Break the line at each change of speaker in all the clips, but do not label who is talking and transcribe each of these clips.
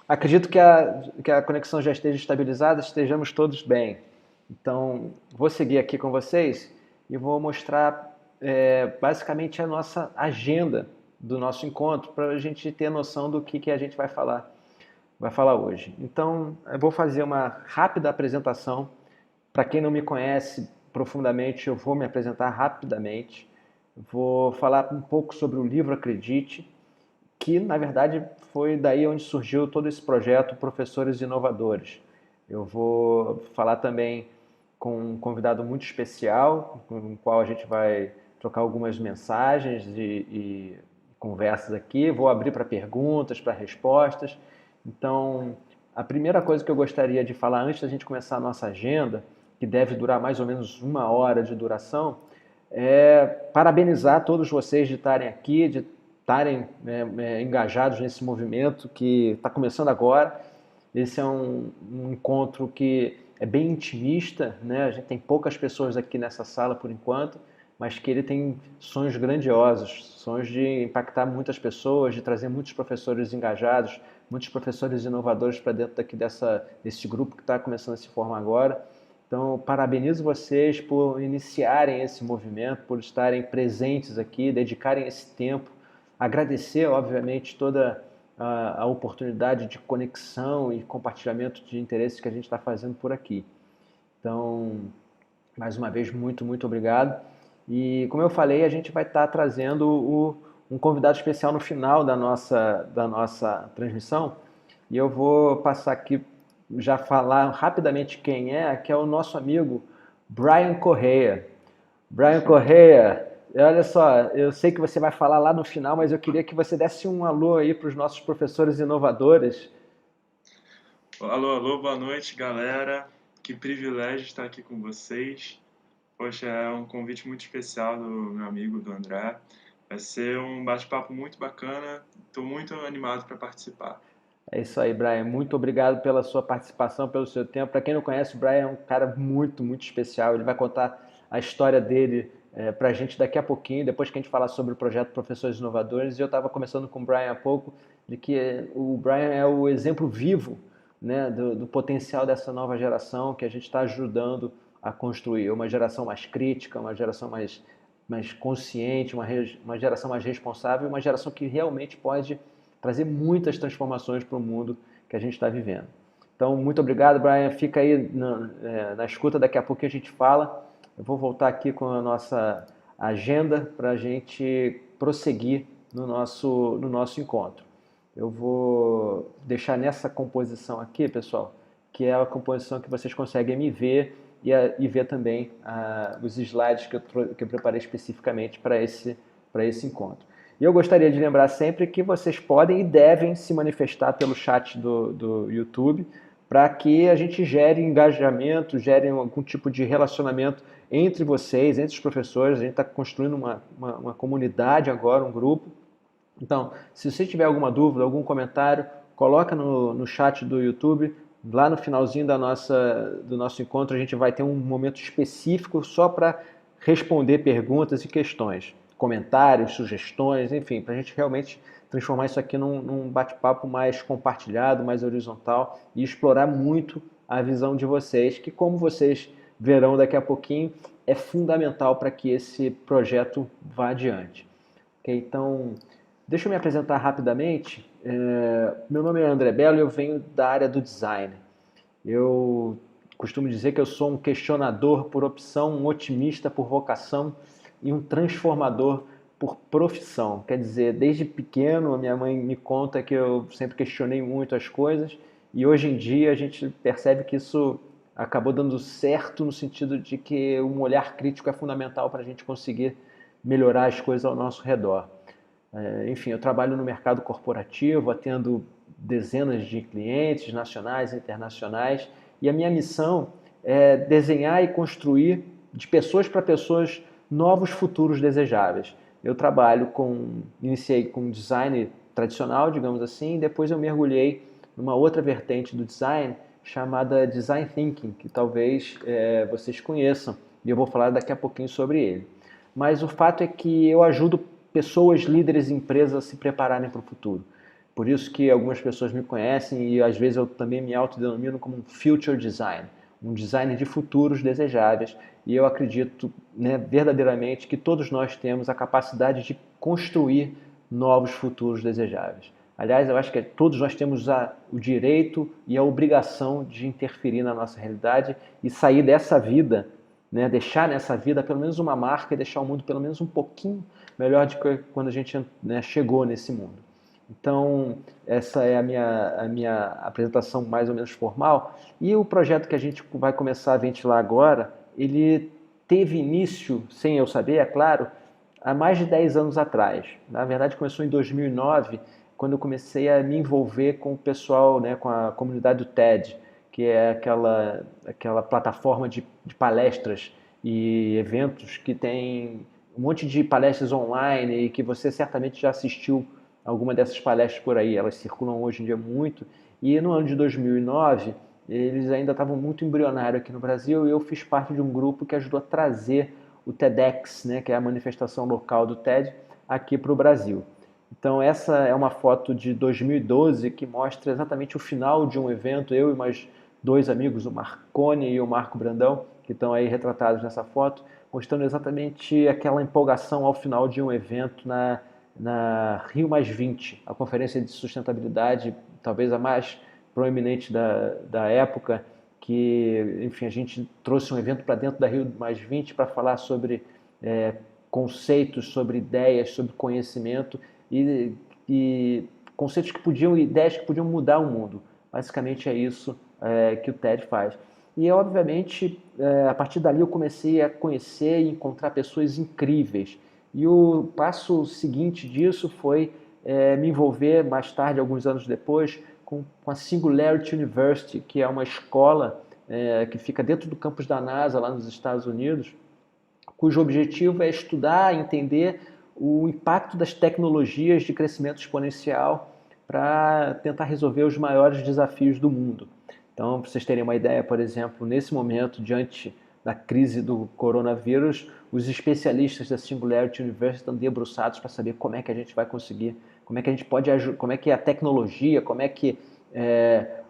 Acredito que a conexão já esteja estabilizada, estejamos todos bem. Então, vou seguir aqui com vocês e vou mostrar basicamente a nossa agenda do nosso encontro para a gente ter noção do que a gente vai falar hoje. Então, eu vou fazer uma rápida apresentação. Para quem não me conhece profundamente, eu vou me apresentar rapidamente. Vou falar um pouco sobre o livro Acredite, que na verdade foi daí onde surgiu todo esse projeto Professores Inovadores. Eu vou falar também com um convidado muito especial, com o qual a gente vai trocar algumas mensagens e conversas aqui. Vou abrir para perguntas, para respostas. Então, a primeira coisa que eu gostaria de falar antes da gente começar a nossa agenda, que deve durar mais ou menos 1 hora de duração, é parabenizar todos vocês de estarem aqui, de estarem engajados nesse movimento que está começando agora. Esse é um encontro que é bem intimista, né? A gente tem poucas pessoas aqui nessa sala por enquanto, mas que ele tem sonhos grandiosos, sonhos de impactar muitas pessoas, de trazer muitos professores engajados, muitos professores inovadores para dentro desse grupo que está começando a se formar agora. Então, parabenizo vocês por iniciarem esse movimento, por estarem presentes aqui, dedicarem esse tempo. Agradecer, obviamente, toda a oportunidade de conexão e compartilhamento de interesses que a gente está fazendo por aqui. Então, mais uma vez, muito, muito obrigado. E, como eu falei, a gente vai estar trazendo um convidado especial no final da nossa transmissão. E eu vou passar aqui, já falar rapidamente quem é, que é o nosso amigo Brian Correia. Brian Correia, olha só, eu sei que você vai falar lá no final, mas eu queria que você desse um alô aí para os nossos professores inovadores.
Alô, alô, boa noite, galera. Que privilégio estar aqui com vocês. Poxa, é um convite muito especial do meu amigo, do André. Vai ser um bate-papo muito bacana. Estou muito animado para participar.
É isso aí, Brian. Muito obrigado pela sua participação, pelo seu tempo. Para quem não conhece, o Brian é um cara muito, muito especial. Ele vai contar a história dele para a gente daqui a pouquinho, depois que a gente falar sobre o projeto Professores Inovadores. E eu estava conversando com o Brian há pouco de que o Brian é o exemplo vivo, né, do potencial dessa nova geração que a gente está ajudando a construir. Uma geração mais crítica, uma geração mais consciente, uma geração mais responsável, uma geração que realmente pode trazer muitas transformações para o mundo que a gente está vivendo. Então, muito obrigado, Brian. Fica aí na escuta, daqui a pouco a gente fala. Eu vou voltar aqui com a nossa agenda para a gente prosseguir no nosso encontro. Eu vou deixar nessa composição aqui, pessoal, que é a composição que vocês conseguem me ver e ver também os slides que eu preparei especificamente para esse encontro. E eu gostaria de lembrar sempre que vocês podem e devem se manifestar pelo chat do YouTube para que a gente gere engajamento, gere algum tipo de relacionamento entre vocês, entre os professores. A gente está construindo uma comunidade agora, um grupo. Então, se você tiver alguma dúvida, algum comentário, coloca no chat do YouTube. Lá no finalzinho do nosso encontro, a gente vai ter um momento específico só para responder perguntas e questões, comentários, sugestões, enfim, para a gente realmente transformar isso aqui num bate-papo mais compartilhado, mais horizontal e explorar muito a visão de vocês, que, como vocês verão daqui a pouquinho, é fundamental para que esse projeto vá adiante. Okay? Então, deixa eu me apresentar rapidamente. Meu nome é André Bello e eu venho da área do design. Eu costumo dizer que eu sou um questionador por opção, um otimista por vocação e um transformador por profissão. Quer dizer, desde pequeno a minha mãe me conta que eu sempre questionei muito as coisas e hoje em dia a gente percebe que isso acabou dando certo no sentido de que um olhar crítico é fundamental para a gente conseguir melhorar as coisas ao nosso redor. Enfim, eu trabalho no mercado corporativo, atendo dezenas de clientes nacionais e internacionais, e a minha missão é desenhar e construir de pessoas para pessoas novos futuros desejáveis. Eu iniciei com design tradicional, digamos assim, e depois eu mergulhei numa outra vertente do design chamada Design Thinking, que talvez vocês conheçam, e eu vou falar daqui a pouquinho sobre ele. Mas o fato é que eu ajudo pessoas, líderes e empresas a se prepararem para o futuro. Por isso que algumas pessoas me conhecem e às vezes eu também me autodenomino como um future design, um design de futuros desejáveis. E eu acredito, né, verdadeiramente que todos nós temos a capacidade de construir novos futuros desejáveis. Aliás, eu acho que todos nós temos o direito e a obrigação de interferir na nossa realidade e sair dessa vida, né, deixar nessa vida pelo menos uma marca e deixar o mundo pelo menos um pouquinho melhor do que quando a gente, né, chegou nesse mundo. Então, essa é a minha apresentação mais ou menos formal. E o projeto que a gente vai começar a ventilar agora, ele teve início, sem eu saber, é claro, há mais de 10 anos atrás. Na verdade, começou em 2009, quando eu comecei a me envolver com o pessoal, né, com a comunidade do TED, que é aquela plataforma de palestras e eventos que tem um monte de palestras online e que você certamente já assistiu alguma dessas palestras por aí. Elas circulam hoje em dia muito. E no ano de 2009, eles ainda estavam muito embrionários aqui no Brasil e eu fiz parte de um grupo que ajudou a trazer o TEDx, né, que é a manifestação local do TED, aqui para o Brasil. Então essa é uma foto de 2012 que mostra exatamente o final de um evento, eu e mais dois amigos, o Marconi e o Marco Brandão, que estão aí retratados nessa foto, mostrando exatamente aquela empolgação ao final de um evento na Rio a conferência de sustentabilidade, talvez a mais proeminente da época, que, enfim, a gente trouxe um evento para dentro da Rio para falar sobre conceitos, sobre ideias, sobre conhecimento e conceitos que podiam, ideias que podiam mudar o mundo. Basicamente é isso que o TED faz. E, obviamente, a partir dali eu comecei a conhecer e encontrar pessoas incríveis. E o passo seguinte disso foi me envolver mais tarde, alguns anos depois, com a Singularity University, que é uma escola que fica dentro do campus da NASA, lá nos Estados Unidos, cujo objetivo é estudar, entender o impacto das tecnologias de crescimento exponencial para tentar resolver os maiores desafios do mundo. Então, para vocês terem uma ideia, por exemplo, nesse momento, diante da crise do coronavírus, os especialistas da Singularity University estão debruçados para saber como é que a gente vai conseguir, como é que a gente pode ajudar, como é que a tecnologia, como é que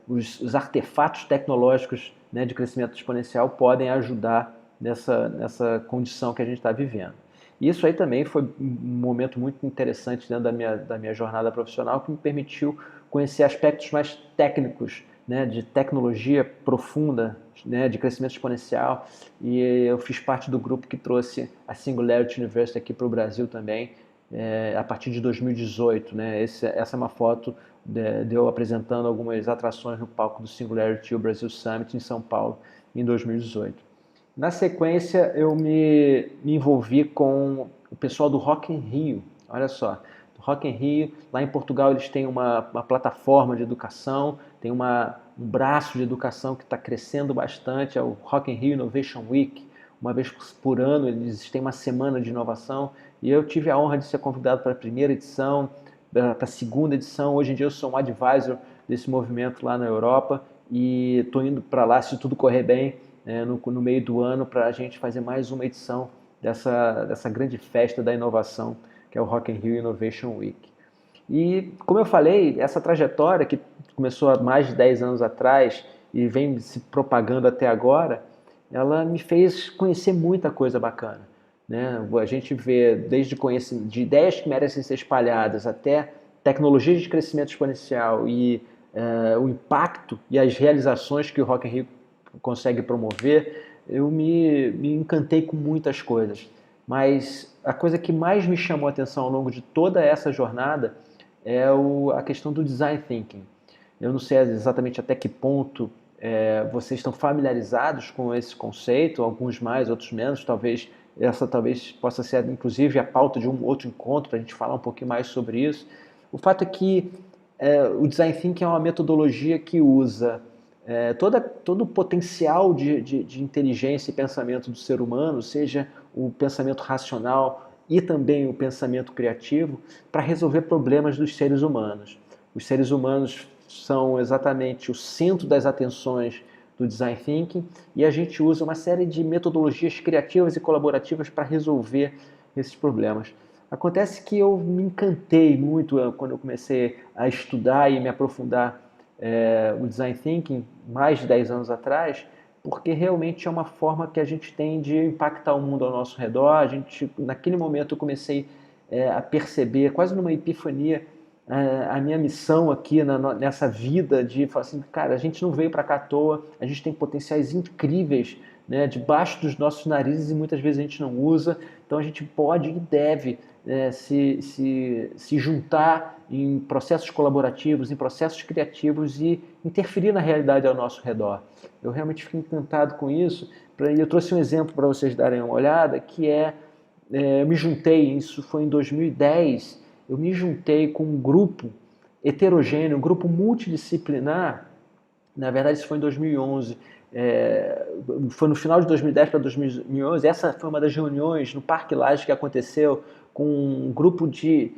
os artefatos tecnológicos, né, de crescimento exponencial podem ajudar nessa condição que a gente está vivendo. E isso aí também foi um momento muito interessante dentro da minha jornada profissional, que me permitiu conhecer aspectos mais técnicos, né, de tecnologia profunda, né, de crescimento exponencial, e eu fiz parte do grupo que trouxe a Singularity University aqui para o Brasil também, a partir de 2018. Né, essa é uma foto de eu apresentando algumas atrações no palco do Singularity Brasil Summit em São Paulo em 2018. Na sequência, eu me envolvi com o pessoal do Rock in Rio. Olha só, do Rock in Rio, lá em Portugal eles têm uma plataforma de educação, tem um braço de educação que está crescendo bastante, é o Rock in Rio Innovation Week. Uma vez por ano eles têm uma semana de inovação e eu tive a honra de ser convidado para a primeira edição, para a segunda edição. Hoje em dia eu sou um advisor desse movimento lá na Europa e estou indo para lá, se tudo correr bem, no meio do ano, para a gente fazer mais uma edição dessa grande festa da inovação, que é o Rock in Rio Innovation Week. E, como eu falei, essa trajetória que começou há mais de 10 anos atrás e vem se propagando até agora, ela me fez conhecer muita coisa bacana. Né? A gente vê desde de ideias que merecem ser espalhadas até tecnologias de crescimento exponencial e o impacto e as realizações que o Rock in Rio consegue promover, eu me encantei com muitas coisas. Mas a coisa que mais me chamou a atenção ao longo de toda essa jornada é a questão do design thinking. Eu não sei exatamente até que ponto vocês estão familiarizados com esse conceito, alguns mais, outros menos. Essa talvez possa ser, inclusive, a pauta de um outro encontro, para a gente falar um pouquinho mais sobre isso. O fato é que o design thinking é uma metodologia que usa todo o potencial de inteligência e pensamento do ser humano, seja o pensamento racional e também o pensamento criativo, para resolver problemas dos seres humanos. Os seres humanos são exatamente o centro das atenções do design thinking e a gente usa uma série de metodologias criativas e colaborativas para resolver esses problemas. Acontece que eu me encantei muito quando eu comecei a estudar e me aprofundar o Design Thinking, mais de 10 anos atrás, porque realmente é uma forma que a gente tem de impactar o mundo ao nosso redor. Naquele momento eu comecei a perceber, quase numa epifania, a minha missão aqui nessa vida de falar assim, cara, a gente não veio para cá à toa, a gente tem potenciais incríveis, né, debaixo dos nossos narizes e muitas vezes a gente não usa, então a gente pode e deve se juntar em processos colaborativos, em processos criativos e interferir na realidade ao nosso redor. Eu realmente fico encantado com isso. E eu trouxe um exemplo para vocês darem uma olhada, que eu me juntei, isso foi em 2010, eu me juntei com um grupo heterogêneo, um grupo multidisciplinar. Na verdade isso foi em 2011, foi no final de 2010 para 2011. Essa foi uma das reuniões no Parque Lage que aconteceu com um grupo de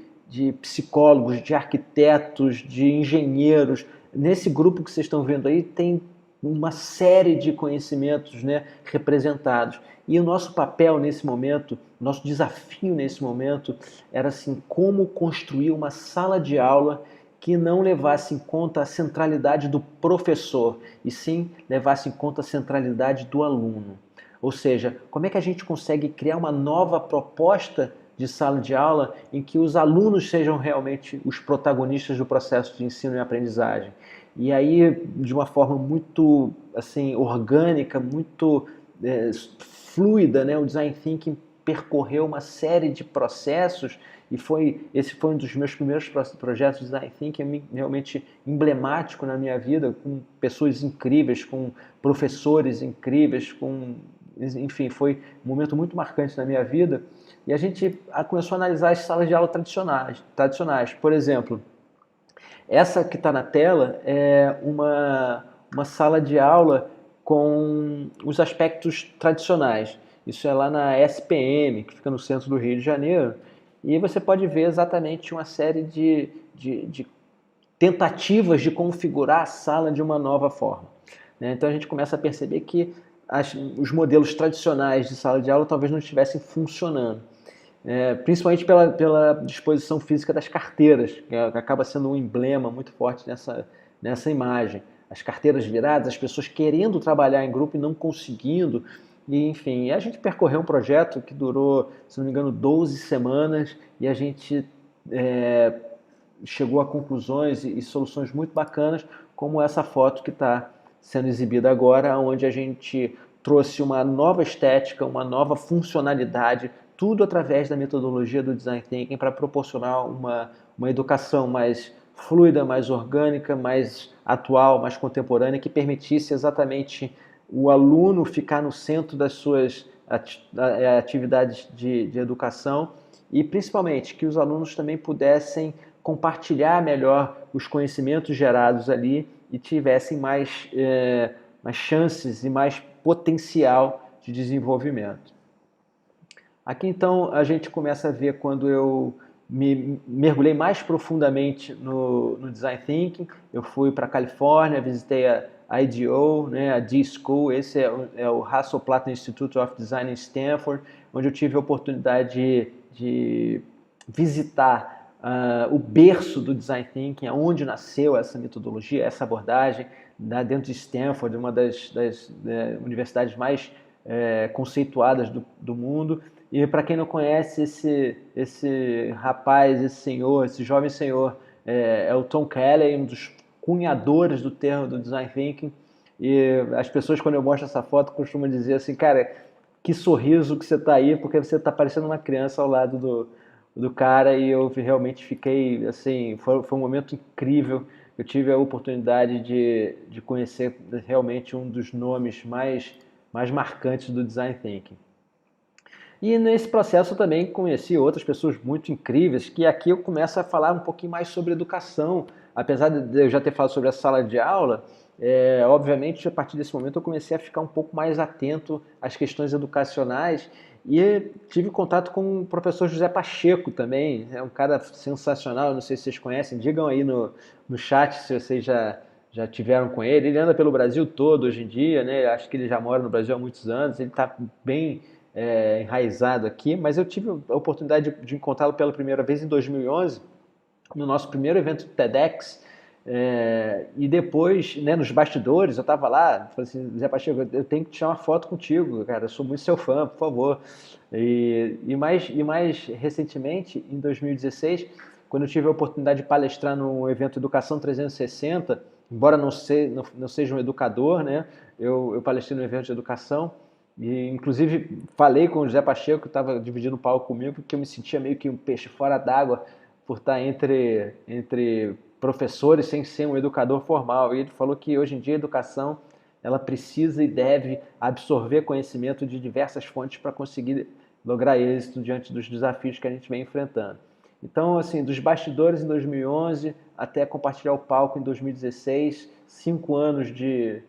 psicólogos, de arquitetos, de engenheiros. Nesse grupo que vocês estão vendo aí tem uma série de conhecimentos, né, representados. E o nosso papel nesse momento, nosso desafio nesse momento, era assim, como construir uma sala de aula que não levasse em conta a centralidade do professor, e sim levasse em conta a centralidade do aluno. Ou seja, como é que a gente consegue criar uma nova proposta de sala de aula em que os alunos sejam realmente os protagonistas do processo de ensino e aprendizagem? E aí, de uma forma muito assim orgânica, muito fluida, né, o Design Thinking percorreu uma série de processos e esse foi um dos meus primeiros projetos de Design Thinking realmente emblemático na minha vida, com pessoas incríveis, com professores incríveis, enfim, foi um momento muito marcante na minha vida. E a gente começou a analisar as salas de aula tradicionais. Por exemplo, essa que está na tela é uma sala de aula com os aspectos tradicionais. Isso é lá na SPM, que fica no centro do Rio de Janeiro. E você pode ver exatamente uma série de tentativas de configurar a sala de uma nova forma. Então a gente começa a perceber que os modelos tradicionais de sala de aula talvez não estivessem funcionando. Principalmente pela disposição física das carteiras, que acaba sendo um emblema muito forte nessa imagem. As carteiras viradas, as pessoas querendo trabalhar em grupo e não conseguindo. E, enfim, a gente percorreu um projeto que durou, se não me engano, 12 semanas e a gente chegou a conclusões e soluções muito bacanas, como essa foto que está sendo exibida agora, onde a gente trouxe uma nova estética, uma nova funcionalidade, tudo através da metodologia do Design Thinking para proporcionar uma educação mais fluida, mais orgânica, mais atual, mais contemporânea, que permitisse exatamente o aluno ficar no centro das suas atividades de educação e principalmente que os alunos também pudessem compartilhar melhor os conhecimentos gerados ali e tivessem mais chances e mais potencial de desenvolvimento. Aqui então a gente começa a ver quando eu me mergulhei mais profundamente no Design Thinking. Eu fui para a Califórnia, visitei a IDEO, né, a D-School, esse é o Hasso-Plattner Institute of Design em Stanford, onde eu tive a oportunidade de visitar o berço do Design Thinking, onde nasceu essa metodologia, essa abordagem, dentro de Stanford, uma das universidades mais conceituadas do mundo. E para quem não conhece esse rapaz, esse senhor, esse jovem senhor, é o Tom Kelly, um dos cunhadores do termo do Design Thinking. E as pessoas, quando eu mostro essa foto, costumam dizer assim, cara, que sorriso que você está aí, porque você está parecendo uma criança ao lado do cara. E eu realmente fiquei, assim, foi um momento incrível. Eu tive a oportunidade de conhecer realmente um dos nomes mais marcantes do Design Thinking. E nesse processo eu também conheci outras pessoas muito incríveis, que aqui eu começo a falar um pouquinho mais sobre educação. Apesar de eu já ter falado sobre a sala de aula, obviamente a partir desse momento eu comecei a ficar um pouco mais atento às questões educacionais e tive contato com o professor José Pacheco também, é um cara sensacional, não sei se vocês conhecem, digam aí no chat se vocês já tiveram com ele. Ele anda pelo Brasil todo hoje em dia, né? Acho que ele já mora no Brasil há muitos anos, ele está bem enraizado aqui, mas eu tive a oportunidade de encontrá-lo pela primeira vez em 2011, no nosso primeiro evento do TEDx, e depois, né, nos bastidores, eu estava lá, falei assim, Zé Pacheco, eu tenho que tirar uma foto contigo, cara, eu sou muito seu fã, por favor. Mais recentemente, em 2016, quando eu tive a oportunidade de palestrar no evento Educação 360, embora não seja um educador, né, eu palestrei no evento de educação, e inclusive falei com o José Pacheco, que estava dividindo o palco comigo, porque eu me sentia meio que um peixe fora d'água por estar entre professores sem ser um educador formal. E ele falou que hoje em dia a educação ela precisa e deve absorver conhecimento de diversas fontes para conseguir lograr êxito diante dos desafios que a gente vem enfrentando. Então, assim, dos bastidores em 2011 até compartilhar o palco em 2016, 5 anos de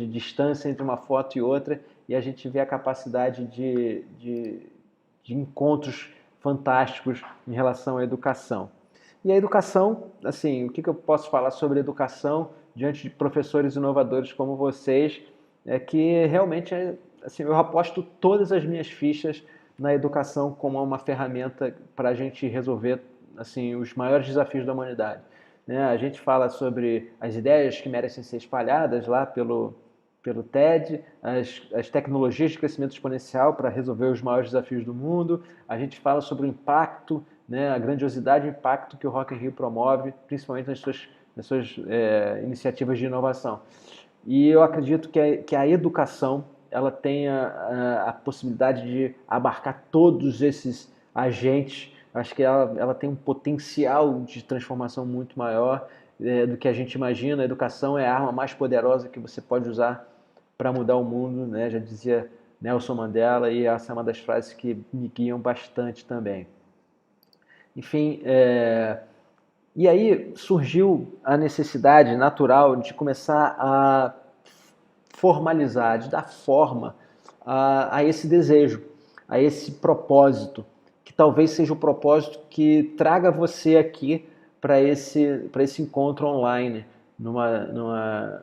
distância entre uma foto e outra, e a gente vê a capacidade de encontros fantásticos em relação à educação. E a educação, assim, o que eu posso falar sobre educação diante de professores inovadores como vocês, é que realmente, assim, eu aposto todas as minhas fichas na educação como uma ferramenta para a gente resolver, assim, os maiores desafios da humanidade. Né? A gente fala sobre as ideias que merecem ser espalhadas lá pelo TED, as tecnologias de crescimento exponencial para resolver os maiores desafios do mundo, a gente fala sobre o impacto, né, a grandiosidade e impacto que o Rock in Rio promove, principalmente nas suas iniciativas de inovação. E eu acredito que a educação ela tem a possibilidade de abarcar todos esses agentes. Acho que ela tem um potencial de transformação muito maior do que a gente imagina. A educação é a arma mais poderosa que você pode usar para mudar o mundo, né? Já dizia Nelson Mandela, e essa é uma das frases que me guiam bastante também. Enfim, e aí surgiu a necessidade natural de começar a formalizar, de dar forma a esse desejo, a esse propósito, que talvez seja o propósito que traga você aqui para esse encontro online, numa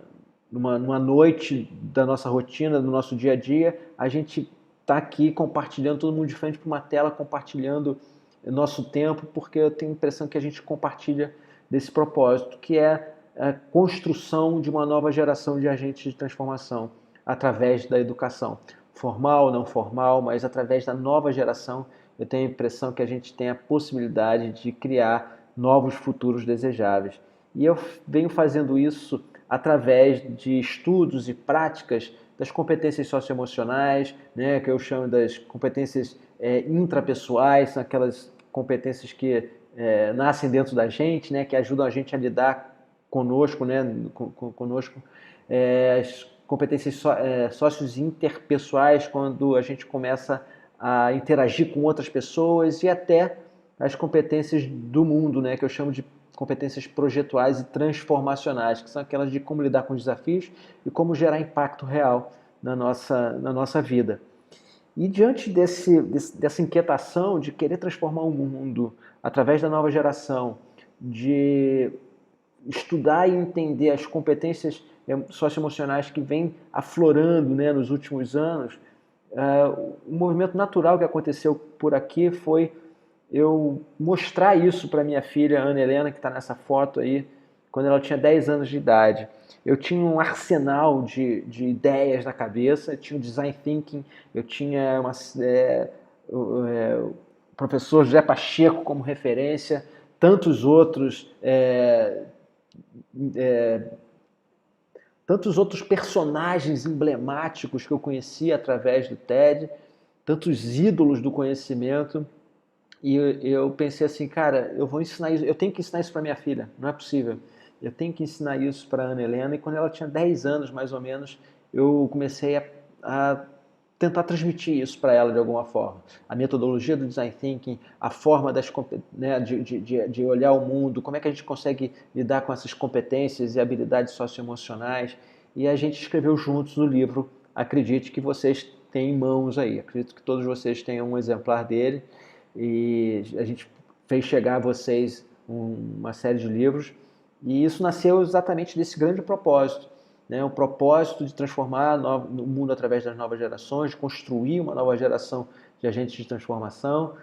noite da nossa rotina, do nosso dia a dia, a gente está aqui compartilhando, todo mundo de frente para uma tela, compartilhando nosso tempo, porque eu tenho a impressão que a gente compartilha desse propósito, que é a construção de uma nova geração de agentes de transformação através da educação, formal, não formal, mas através da nova geração. Eu tenho a impressão que a gente tem a possibilidade de criar novos futuros desejáveis. E eu venho fazendo isso através de estudos e práticas das competências socioemocionais, né, que eu chamo das competências intrapessoais, são aquelas competências que nascem dentro da gente, né, que ajudam a gente a lidar conosco, né, conosco, as competências sócios interpessoais, quando a gente começa a interagir com outras pessoas, e até as competências do mundo, né, que eu chamo de competências projetuais e transformacionais, que são aquelas de como lidar com os desafios e como gerar impacto real na nossa vida. E diante dessa inquietação de querer transformar o mundo através da nova geração, de estudar e entender as competências socioemocionais que vêm aflorando, né, nos últimos anos, o movimento natural que aconteceu por aqui foi eu mostrar isso para minha filha, Ana Helena, que está nessa foto aí, quando ela tinha 10 anos de idade. Eu tinha um arsenal de ideias na cabeça, eu tinha o design thinking, eu tinha o professor José Pacheco como referência, tantos outros personagens emblemáticos que eu conhecia através do TED, tantos ídolos do conhecimento. E eu pensei assim, cara, eu vou ensinar isso, eu tenho que ensinar isso para minha filha, não é possível. Eu tenho que ensinar isso para a Ana Helena. E quando ela tinha 10 anos, mais ou menos, eu comecei a tentar transmitir isso para ela de alguma forma. A metodologia do Design Thinking, a forma né, de olhar o mundo, como é que a gente consegue lidar com essas competências e habilidades socioemocionais. E a gente escreveu juntos o livro Acredite, que vocês têm em mãos aí. Acredito que todos vocês tenham um exemplar dele. E a gente fez chegar a vocês uma série de livros, e isso nasceu exatamente desse grande propósito, né, o propósito de transformar o mundo através das novas gerações, de construir uma nova geração de agentes de transformação,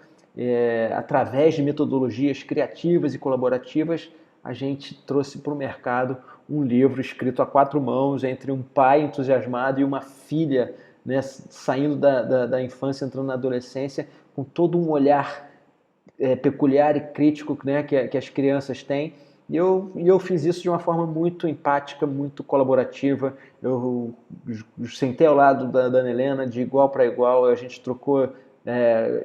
através de metodologias criativas e colaborativas. A gente trouxe para o mercado um livro escrito a 4 mãos entre um pai entusiasmado e uma filha, né, saindo da infância, entrando na adolescência, com todo um olhar peculiar e crítico, né, que as crianças têm. E eu fiz isso de uma forma muito empática, muito colaborativa. Eu sentei ao lado da Ana Helena de igual para igual, a gente trocou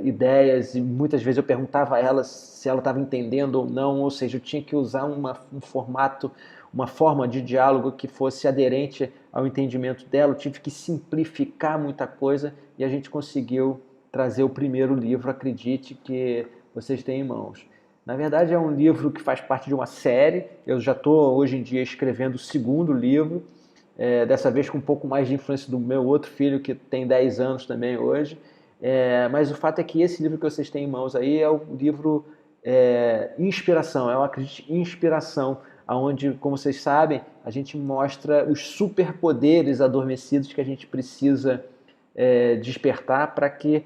ideias e muitas vezes eu perguntava a ela se ela estava entendendo ou não, ou seja, eu tinha que usar um formato, uma forma de diálogo que fosse aderente ao entendimento dela. Eu tive que simplificar muita coisa e a gente conseguiu trazer o primeiro livro, acredite, que vocês têm em mãos. Na verdade, é um livro que faz parte de uma série. Eu já estou, hoje em dia, escrevendo o segundo livro, dessa vez com um pouco mais de influência do meu outro filho, que tem 10 anos também hoje. Mas o fato é que esse livro que vocês têm em mãos aí é o livro Inspiração, é uma inspiração, onde, como vocês sabem, a gente mostra os superpoderes adormecidos que a gente precisa despertar para que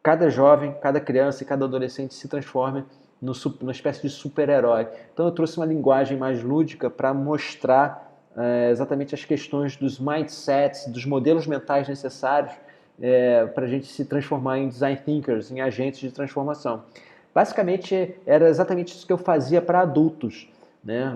cada jovem, cada criança e cada adolescente se transforme numa espécie de super-herói. Então eu trouxe uma linguagem mais lúdica para mostrar exatamente as questões dos mindsets, dos modelos mentais necessários para a gente se transformar em design thinkers, em agentes de transformação. Basicamente, era exatamente isso que eu fazia para adultos. Né?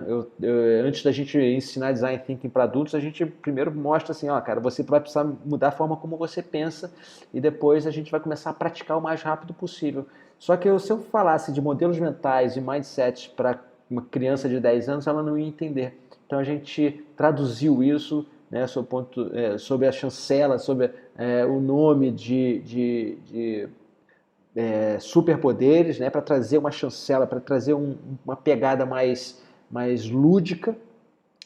Antes da gente ensinar design thinking para adultos, a gente primeiro mostra assim, ó, cara, você vai precisar mudar a forma como você pensa e depois a gente vai começar a praticar o mais rápido possível. Só que se eu falasse de modelos mentais e mindsets para uma criança de 10 anos, ela não ia entender. Então a gente traduziu isso, né, sobre a chancela, sobre o nome de superpoderes, né, para trazer uma chancela, para trazer uma pegada mais lúdica,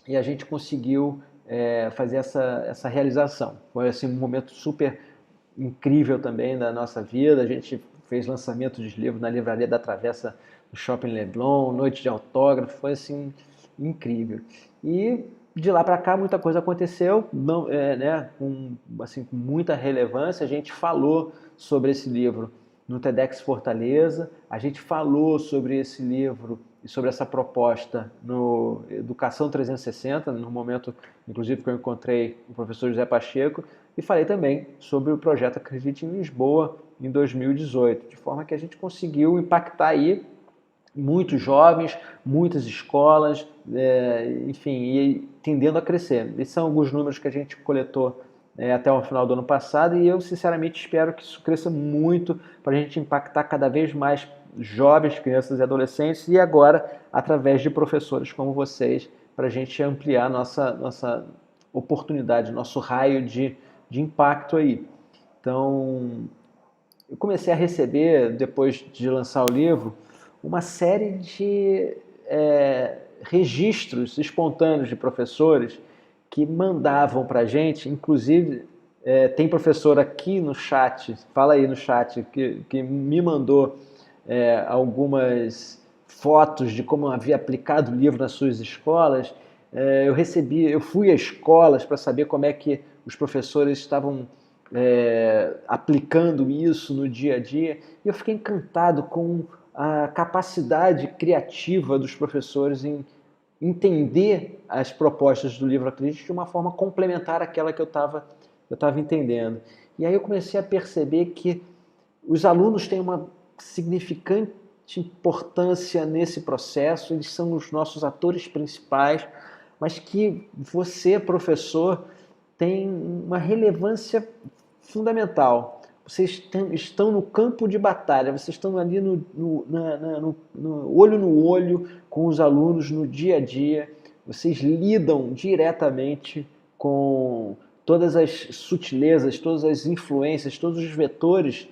e a gente conseguiu fazer essa realização. Foi assim, um momento super incrível também da nossa vida. A gente fez lançamento de livros na Livraria da Travessa do Shopping Leblon, noite de autógrafo, foi assim incrível. E de lá para cá muita coisa aconteceu, não, né, com muita relevância. A gente falou sobre esse livro no TEDx Fortaleza, a gente falou sobre esse livro e sobre essa proposta no Educação 360, no momento, inclusive, que eu encontrei o professor José Pacheco, e falei também sobre o projeto Acredite em Lisboa, em 2018, de forma que a gente conseguiu impactar aí muitos jovens, muitas escolas, enfim, e tendendo a crescer. Esses são alguns números que a gente coletou até o final do ano passado, e eu sinceramente espero que isso cresça muito para a gente impactar cada vez mais jovens, crianças e adolescentes, e agora através de professores como vocês, para a gente ampliar nossa oportunidade, nosso raio de impacto aí. Então, eu comecei a receber, depois de lançar o livro, uma série de registros espontâneos de professores que mandavam para a gente, inclusive tem professor aqui no chat, fala aí no chat, que me mandou algumas fotos de como havia aplicado o livro nas suas escolas. Eu fui a escolas para saber como é que os professores estavam aplicando isso no dia a dia, e eu fiquei encantado com a capacidade criativa dos professores em entender as propostas do livro Acredite de uma forma complementar àquela que eu estava entendendo. E aí eu comecei a perceber que os alunos têm uma significante importância nesse processo, eles são os nossos atores principais, mas que você, professor, tem uma relevância fundamental. Vocês estão no campo de batalha, vocês estão ali no olho no olho com os alunos no dia a dia, vocês lidam diretamente com todas as sutilezas, todas as influências, todos os vetores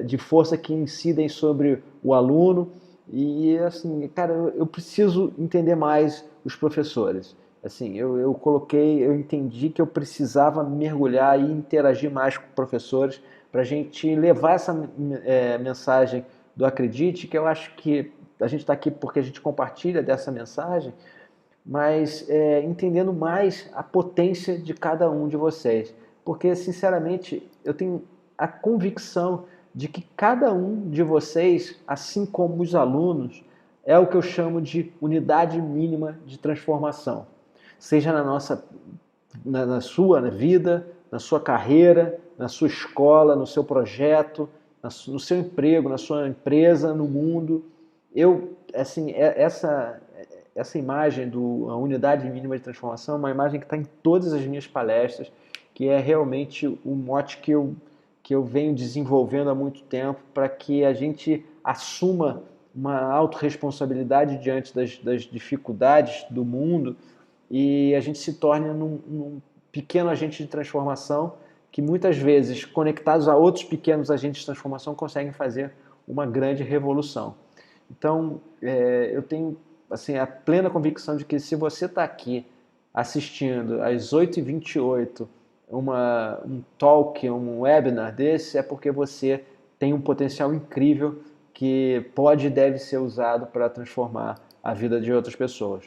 de força que incidem sobre o aluno. E assim, cara, eu preciso entender mais os professores. Assim, eu entendi que eu precisava mergulhar e interagir mais com professores para a gente levar essa mensagem do Acredite, que eu acho que a gente está aqui porque a gente compartilha dessa mensagem, mas entendendo mais a potência de cada um de vocês. Porque, sinceramente, eu tenho a convicção de que cada um de vocês, assim como os alunos, é o que eu chamo de unidade mínima de transformação. Seja na sua vida, na sua carreira, na sua escola, no seu projeto, no seu emprego, na sua empresa, no mundo. Essa imagem da unidade mínima de transformação é uma imagem que está em todas as minhas palestras, que é realmente o mote que eu venho desenvolvendo há muito tempo para que a gente assuma uma autorresponsabilidade diante das dificuldades do mundo e a gente se torne num pequeno agente de transformação que muitas vezes, conectados a outros pequenos agentes de transformação, conseguem fazer uma grande revolução. Então, eu tenho assim, a plena convicção de que se você está aqui assistindo às 8h28 um talk, um webinar desse, é porque você tem um potencial incrível que pode e deve ser usado para transformar a vida de outras pessoas.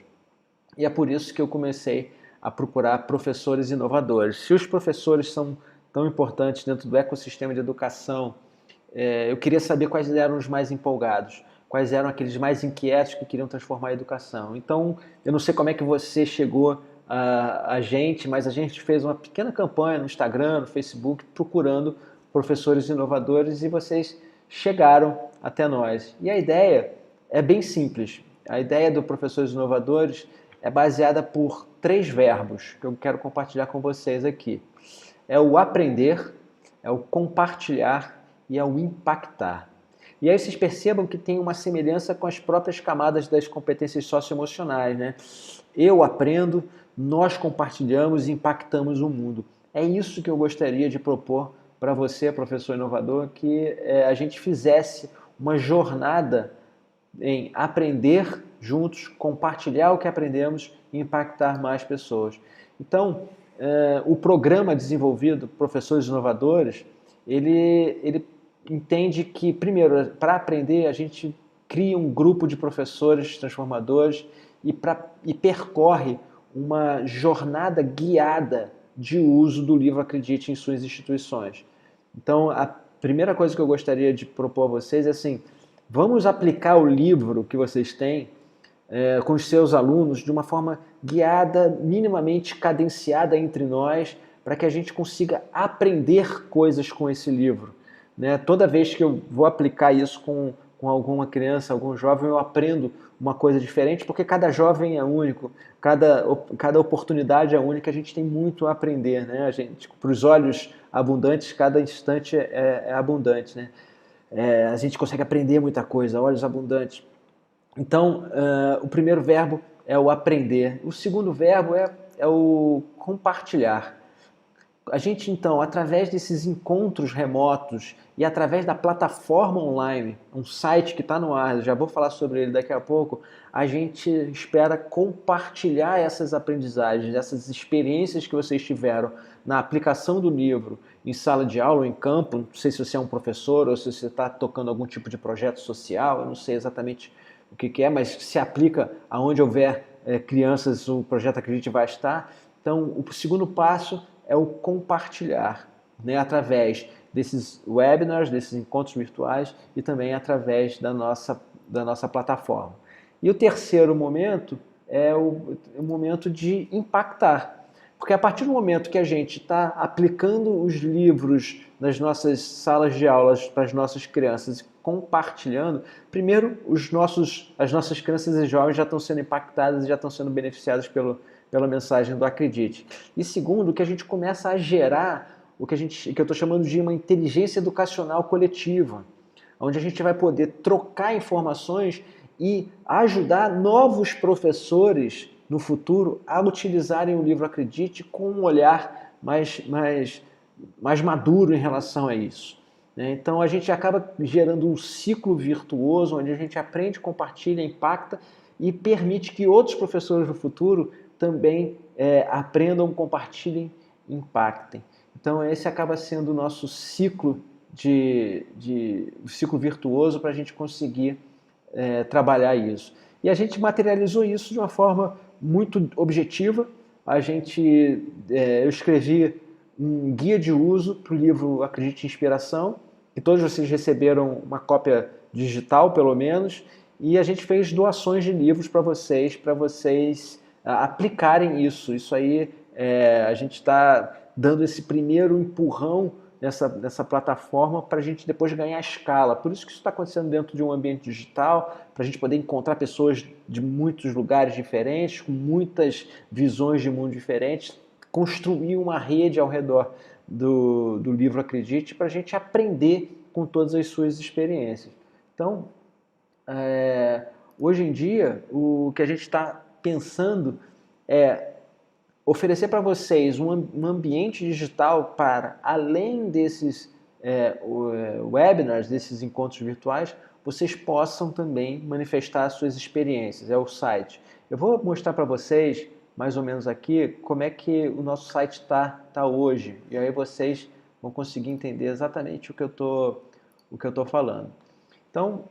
E é por isso que eu comecei a procurar professores inovadores. Se os professores são tão importantes dentro do ecossistema de educação, eu queria saber quais eram os mais empolgados, quais eram aqueles mais inquietos que queriam transformar a educação. Então, eu não sei como é que você chegou a gente, mas a gente fez uma pequena campanha no Instagram, no Facebook, procurando professores inovadores e vocês chegaram até nós. E a ideia é bem simples. A ideia do Professores Inovadores é baseada por 3 verbos que eu quero compartilhar com vocês aqui. É o aprender, é o compartilhar e é o impactar. E aí vocês percebam que tem uma semelhança com as próprias camadas das competências socioemocionais, né? Eu aprendo, nós compartilhamos e impactamos o mundo. É isso que eu gostaria de propor para você, professor inovador, que a gente fizesse uma jornada em aprender juntos, compartilhar o que aprendemos e impactar mais pessoas. Então, o programa desenvolvido Professores Inovadores, ele entende que, primeiro, para aprender, a gente cria um grupo de professores transformadores e percorre uma jornada guiada de uso do livro Acredite em suas instituições. Então, a primeira coisa que eu gostaria de propor a vocês é assim, vamos aplicar o livro que vocês têm com os seus alunos de uma forma guiada, minimamente cadenciada entre nós, para que a gente consiga aprender coisas com esse livro. Né? Toda vez que eu vou aplicar isso com alguma criança, algum jovem, eu aprendo uma coisa diferente, porque cada jovem é único, cada oportunidade é única, a gente tem muito a aprender. Né? Para os olhos abundantes, cada instante é abundante. Né? A gente consegue aprender muita coisa, olhos abundantes. Então, o primeiro verbo é o aprender. O segundo verbo é o compartilhar. A gente, então, através desses encontros remotos e através da plataforma online, um site que está no ar, já vou falar sobre ele daqui a pouco, a gente espera compartilhar essas aprendizagens, essas experiências que vocês tiveram na aplicação do livro em sala de aula ou em campo. Não sei se você é um professor ou se você está tocando algum tipo de projeto social, eu não sei exatamente o que é, mas se aplica aonde houver crianças, o Projeto Acredite vai estar. Então, o segundo passo é o compartilhar, né, através desses webinars, desses encontros virtuais e também através da nossa plataforma. E o terceiro momento é o momento de impactar. Porque a partir do momento que a gente está aplicando os livros nas nossas salas de aulas para as nossas crianças, compartilhando, primeiro as nossas crianças e jovens já estão sendo impactadas e já estão sendo beneficiadas pela mensagem do Acredite. E segundo, que a gente começa a gerar o que eu estou chamando de uma inteligência educacional coletiva, onde a gente vai poder trocar informações e ajudar novos professores no futuro a utilizarem o livro Acredite com um olhar mais maduro em relação a isso. Então a gente acaba gerando um ciclo virtuoso onde a gente aprende, compartilha, impacta e permite que outros professores no futuro também aprendam, compartilhem, impactem. Então esse acaba sendo o nosso ciclo ciclo virtuoso para a gente conseguir trabalhar isso. E a gente materializou isso de uma forma muito objetiva. Eu escrevi um guia de uso para o livro Acredite em Inspiração, que todos vocês receberam uma cópia digital, pelo menos, e a gente fez doações de livros para vocês aplicarem isso. Isso aí, a gente está dando esse primeiro empurrão nessa plataforma para a gente depois ganhar escala. Por isso que isso está acontecendo dentro de um ambiente digital, para a gente poder encontrar pessoas de muitos lugares diferentes, com muitas visões de mundo diferentes, construir uma rede ao redor do livro Acredite para a gente aprender com todas as suas experiências. Então, hoje em dia, o que a gente está pensando é oferecer para vocês um ambiente digital para, além desses webinars, desses encontros virtuais, vocês possam também manifestar suas experiências. É o site. Eu vou mostrar para vocês, mais ou menos aqui, como é que o nosso site está hoje. E aí vocês vão conseguir entender exatamente o que eu tô falando. Então,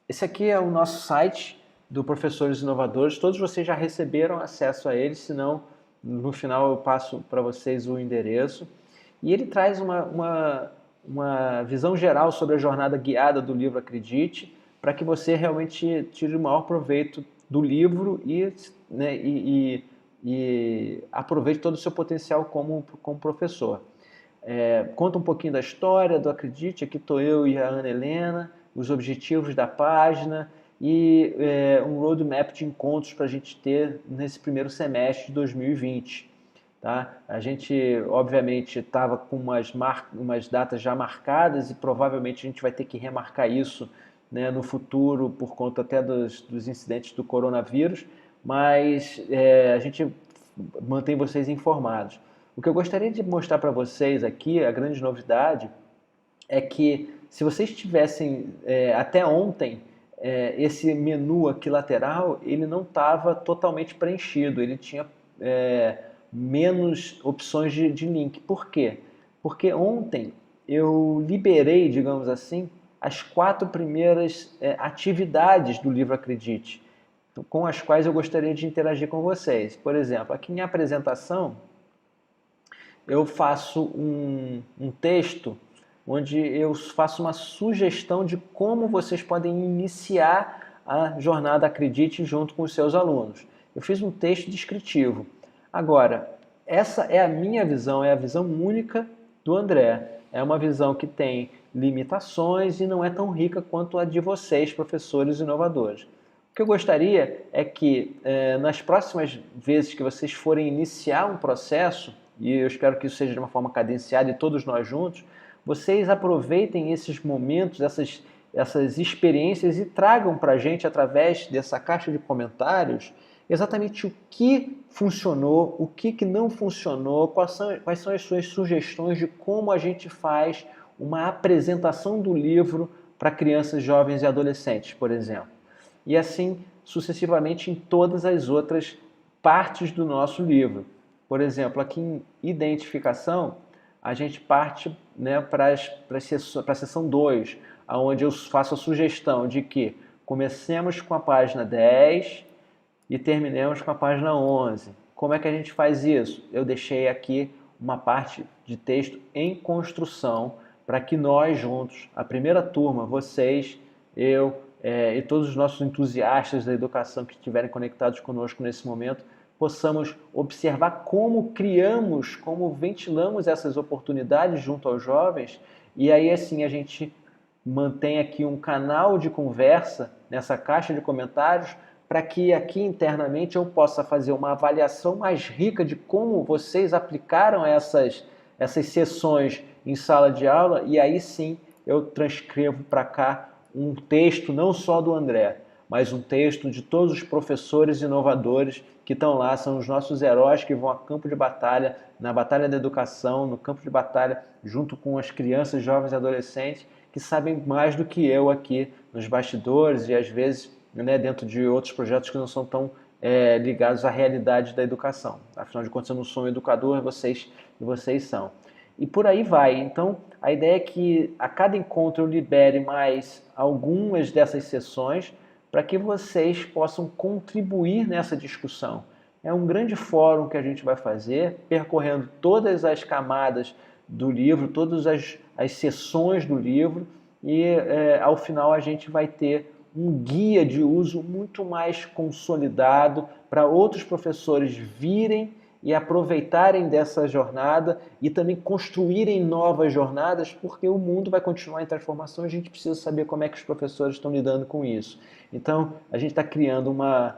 esse aqui é o nosso site do Professores Inovadores. Todos vocês já receberam acesso a ele, senão no final eu passo para vocês o endereço. E ele traz uma visão geral sobre a jornada guiada do livro Acredite, para que você realmente tire o maior proveito do livro e aproveite todo o seu potencial como professor. Conta um pouquinho da história do Acredite. Aqui estou eu e a Ana Helena, os objetivos da página e um roadmap de encontros para a gente ter nesse primeiro semestre de 2020. Tá? A gente, obviamente, estava com umas datas já marcadas e provavelmente a gente vai ter que remarcar isso, né, no futuro por conta até dos incidentes do coronavírus, mas a gente mantém vocês informados. O que eu gostaria de mostrar para vocês aqui, a grande novidade, é que se vocês tivessem até ontem, esse menu aqui lateral, ele não estava totalmente preenchido, ele tinha menos opções de link. Por quê? Porque ontem eu liberei, digamos assim, as 4 primeiras atividades do livro Acredite, com as quais eu gostaria de interagir com vocês. Por exemplo, aqui em apresentação, eu faço um texto onde eu faço uma sugestão de como vocês podem iniciar a jornada Acredite junto com os seus alunos. Eu fiz um texto descritivo. Agora, essa é a minha visão, é a visão única do André. É uma visão que tem limitações e não é tão rica quanto a de vocês, professores inovadores. O que eu gostaria é que nas próximas vezes que vocês forem iniciar um processo, e eu espero que isso seja de uma forma cadenciada e todos nós juntos, vocês aproveitem esses momentos, essas experiências e tragam para a gente, através dessa caixa de comentários, exatamente o que funcionou, o que não funcionou, quais são as suas sugestões de como a gente faz uma apresentação do livro para crianças, jovens e adolescentes, por exemplo. E assim sucessivamente em todas as outras partes do nosso livro. Por exemplo, aqui em identificação, a gente parte, né, para a seção 2, onde eu faço a sugestão de que comecemos com a página 10 e terminemos com a página 11. Como é que a gente faz isso? Eu deixei aqui uma parte de texto em construção para que nós juntos, a primeira turma, vocês, eu e todos os nossos entusiastas da educação que estiverem conectados conosco nesse momento, possamos observar como criamos, como ventilamos essas oportunidades junto aos jovens, e aí assim a gente mantém aqui um canal de conversa nessa caixa de comentários para que aqui internamente eu possa fazer uma avaliação mais rica de como vocês aplicaram essas sessões em sala de aula, e aí sim eu transcrevo para cá um texto não só do André, mas um texto de todos os professores inovadores que estão lá, são os nossos heróis que vão a campo de batalha, na batalha da educação, no campo de batalha, junto com as crianças, jovens e adolescentes, que sabem mais do que eu aqui nos bastidores e às vezes, né, dentro de outros projetos que não são tão ligados à realidade da educação. Afinal de contas, eu não sou um educador, vocês são. E por aí vai. Então, a ideia é que a cada encontro eu libere mais algumas dessas sessões para que vocês possam contribuir nessa discussão. É um grande fórum que a gente vai fazer, percorrendo todas as camadas do livro, todas as seções do livro, e ao final a gente vai ter um guia de uso muito mais consolidado para outros professores virem e aproveitarem dessa jornada e também construírem novas jornadas, porque o mundo vai continuar em transformação e a gente precisa saber como é que os professores estão lidando com isso. Então, a gente está criando uma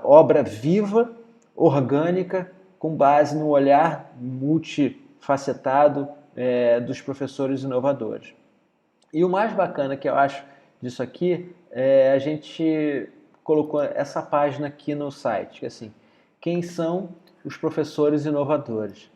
obra viva, orgânica, com base no olhar multifacetado dos professores inovadores. E o mais bacana que eu acho disso aqui é a gente colocou essa página aqui no site, que é assim, quem são os professores inovadores?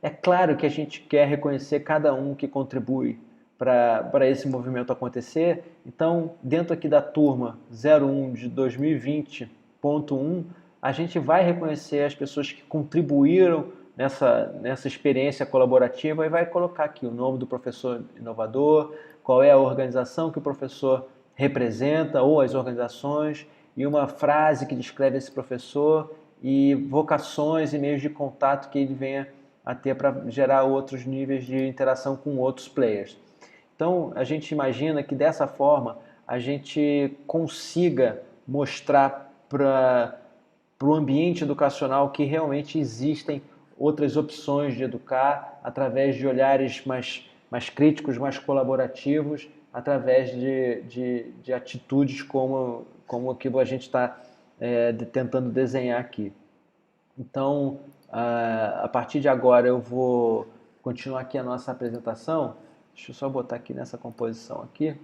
É claro que a gente quer reconhecer cada um que contribui para esse movimento acontecer. Então, dentro aqui da turma 01 de 2020.1, a gente vai reconhecer as pessoas que contribuíram nessa experiência colaborativa e vai colocar aqui o nome do professor inovador, qual é a organização que o professor representa ou as organizações e uma frase que descreve esse professor e vocações e meios de contato que ele venha a ter para gerar outros níveis de interação com outros players. Então, a gente imagina que dessa forma a gente consiga mostrar para o ambiente educacional que realmente existem outras opções de educar através de olhares mais críticos, mais colaborativos, através de atitudes como o que a gente está tentando desenhar aqui. Então, a partir de agora eu vou continuar aqui a nossa apresentação. Deixa eu só botar aqui nessa composição aqui.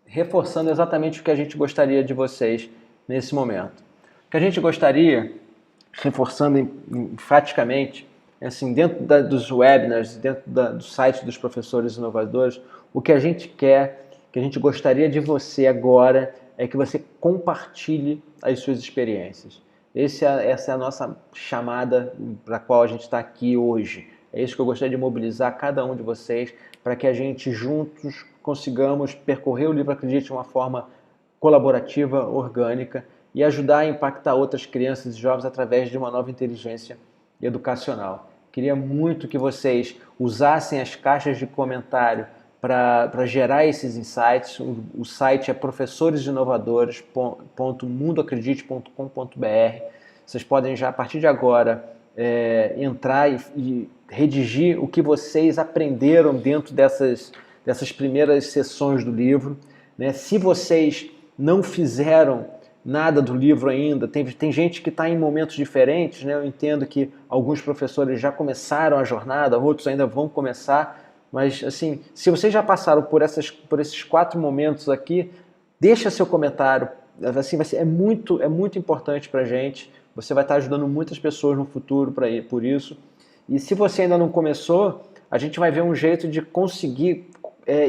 Reforçando exatamente o que a gente gostaria de vocês nesse momento. O que a gente gostaria, reforçando enfaticamente, assim, dentro dos webinars, dentro do site dos professores inovadores, o que a gente quer, que a gente gostaria de você agora é que você compartilhe as suas experiências. Essa é a nossa chamada para a qual a gente está aqui hoje. É isso que eu gostaria de mobilizar cada um de vocês para que a gente juntos consigamos percorrer o livro Acredite de uma forma colaborativa, orgânica e ajudar a impactar outras crianças e jovens através de uma nova inteligência educacional. Queria muito que vocês usassem as caixas de comentário para gerar esses insights. O site é professoresinnovadores.mundoacredite.com.br. Vocês podem já, a partir de agora, entrar e redigir o que vocês aprenderam dentro dessas primeiras sessões do livro. Né? Se vocês não fizeram nada do livro ainda, tem gente que está em momentos diferentes, né? Eu entendo que alguns professores já começaram a jornada, outros ainda vão começar, mas assim, se vocês já passaram por esses 4 momentos aqui, deixa seu comentário, assim, é muito importante para a gente, você vai estar ajudando muitas pessoas no futuro por isso, e se você ainda não começou, a gente vai ver um jeito de conseguir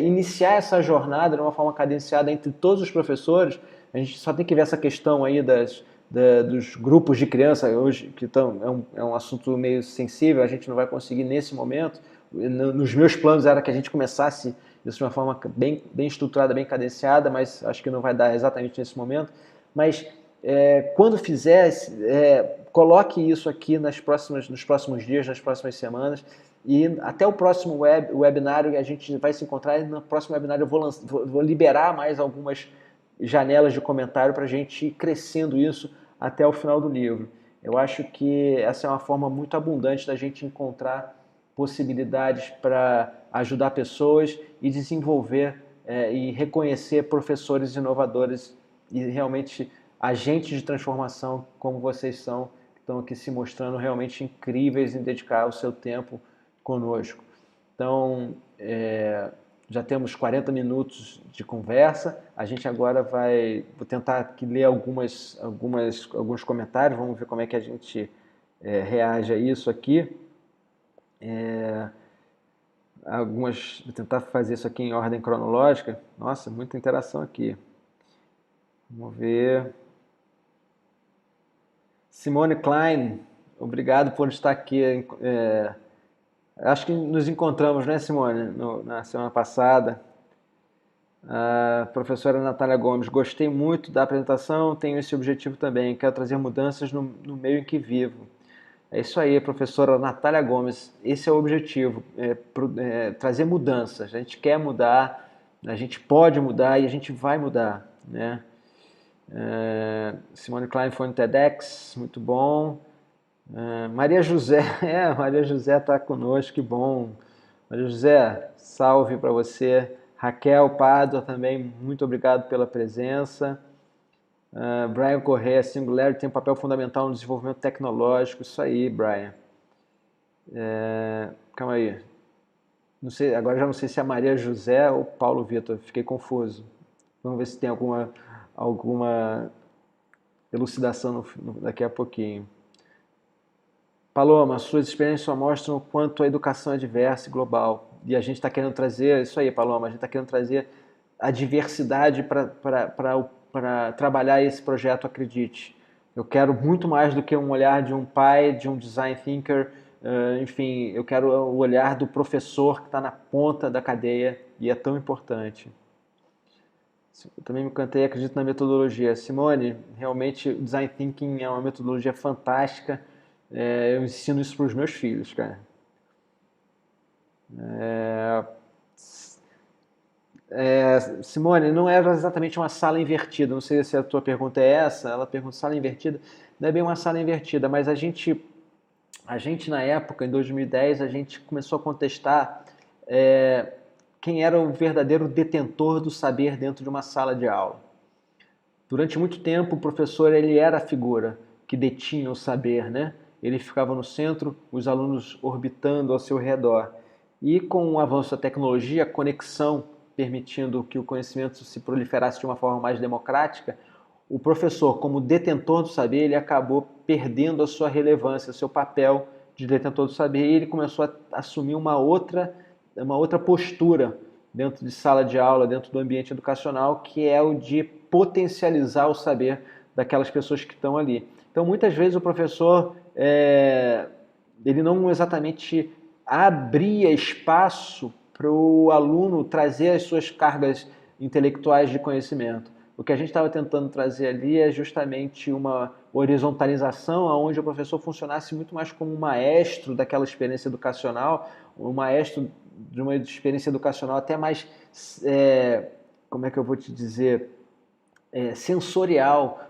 iniciar essa jornada de uma forma cadenciada entre todos os professores. A gente só tem que ver essa questão aí dos grupos de criança hoje, que é um assunto meio sensível, a gente não vai conseguir nesse momento. Nos meus planos era que a gente começasse isso de uma forma bem estruturada, bem cadenciada, mas acho que não vai dar exatamente nesse momento. Mas quando fizer, coloque isso aqui nos próximos dias, nas próximas semanas, e até o próximo webinário a gente vai se encontrar, e no próximo webinário eu vou liberar mais algumas janelas de comentário para a gente ir crescendo isso até o final do livro. Eu acho que essa é uma forma muito abundante da gente encontrar possibilidades para ajudar pessoas e desenvolver e reconhecer professores inovadores e realmente agentes de transformação como vocês são, que estão aqui se mostrando realmente incríveis em dedicar o seu tempo conosco. Então, já temos 40 minutos de conversa, a gente agora vou tentar aqui ler alguns comentários, vamos ver como é que a gente reage a isso aqui. Vou tentar fazer isso aqui em ordem cronológica. Nossa, muita interação aqui. Vamos ver. Simone Klein, obrigado por estar aqui. Acho que nos encontramos, né, Simone, na semana passada. A professora Natália Gomes, gostei muito da apresentação, tenho esse objetivo também, quero trazer mudanças no meio em que vivo. É isso aí, professora Natália Gomes, esse é o objetivo, trazer mudanças. A gente quer mudar, a gente pode mudar e a gente vai mudar, né? Simone Klein foi no TEDx, muito bom. Maria José, Maria José está conosco, que bom. Maria José, salve para você. Raquel Pádua também, muito obrigado pela presença. Brian Corrêa, Singularity tem um papel fundamental no desenvolvimento tecnológico. Isso aí, Brian. Calma aí. Não sei, agora já não sei se é Maria José ou Paulo Vitor, fiquei confuso. Vamos ver se tem alguma elucidação daqui a pouquinho. Paloma, suas experiências só mostram o quanto a educação é diversa e global. E a gente está querendo trazer, isso aí, Paloma, a gente está querendo trazer a diversidade para trabalhar esse projeto, acredite. Eu quero muito mais do que um olhar de um pai, de um design thinker, enfim, eu quero o olhar do professor que está na ponta da cadeia e é tão importante. Eu também me encantei, acredito na metodologia. Simone, realmente o design thinking é uma metodologia fantástica. Eu ensino isso para os meus filhos, cara. Simone, não era exatamente uma sala invertida. Não sei se a tua pergunta é essa. Ela pergunta sala invertida. Não é bem uma sala invertida, mas a gente na época, em 2010, a gente começou a contestar quem era o verdadeiro detentor do saber dentro de uma sala de aula. Durante muito tempo, o professor ele era a figura que detinha o saber, né? Ele ficava no centro, os alunos orbitando ao seu redor. E com o avanço da tecnologia, a conexão permitindo que o conhecimento se proliferasse de uma forma mais democrática, o professor, como detentor do saber, ele acabou perdendo a sua relevância, seu papel de detentor do saber, e ele começou a assumir uma outra postura dentro de sala de aula, dentro do ambiente educacional, que é o de potencializar o saber daquelas pessoas que estão ali. Então, muitas vezes o professor ele não exatamente abria espaço para o aluno trazer as suas cargas intelectuais de conhecimento. O que a gente estava tentando trazer ali é justamente uma horizontalização onde o professor funcionasse muito mais como um maestro daquela experiência educacional, um maestro de uma experiência educacional até mais, como é que eu vou te dizer, sensorial,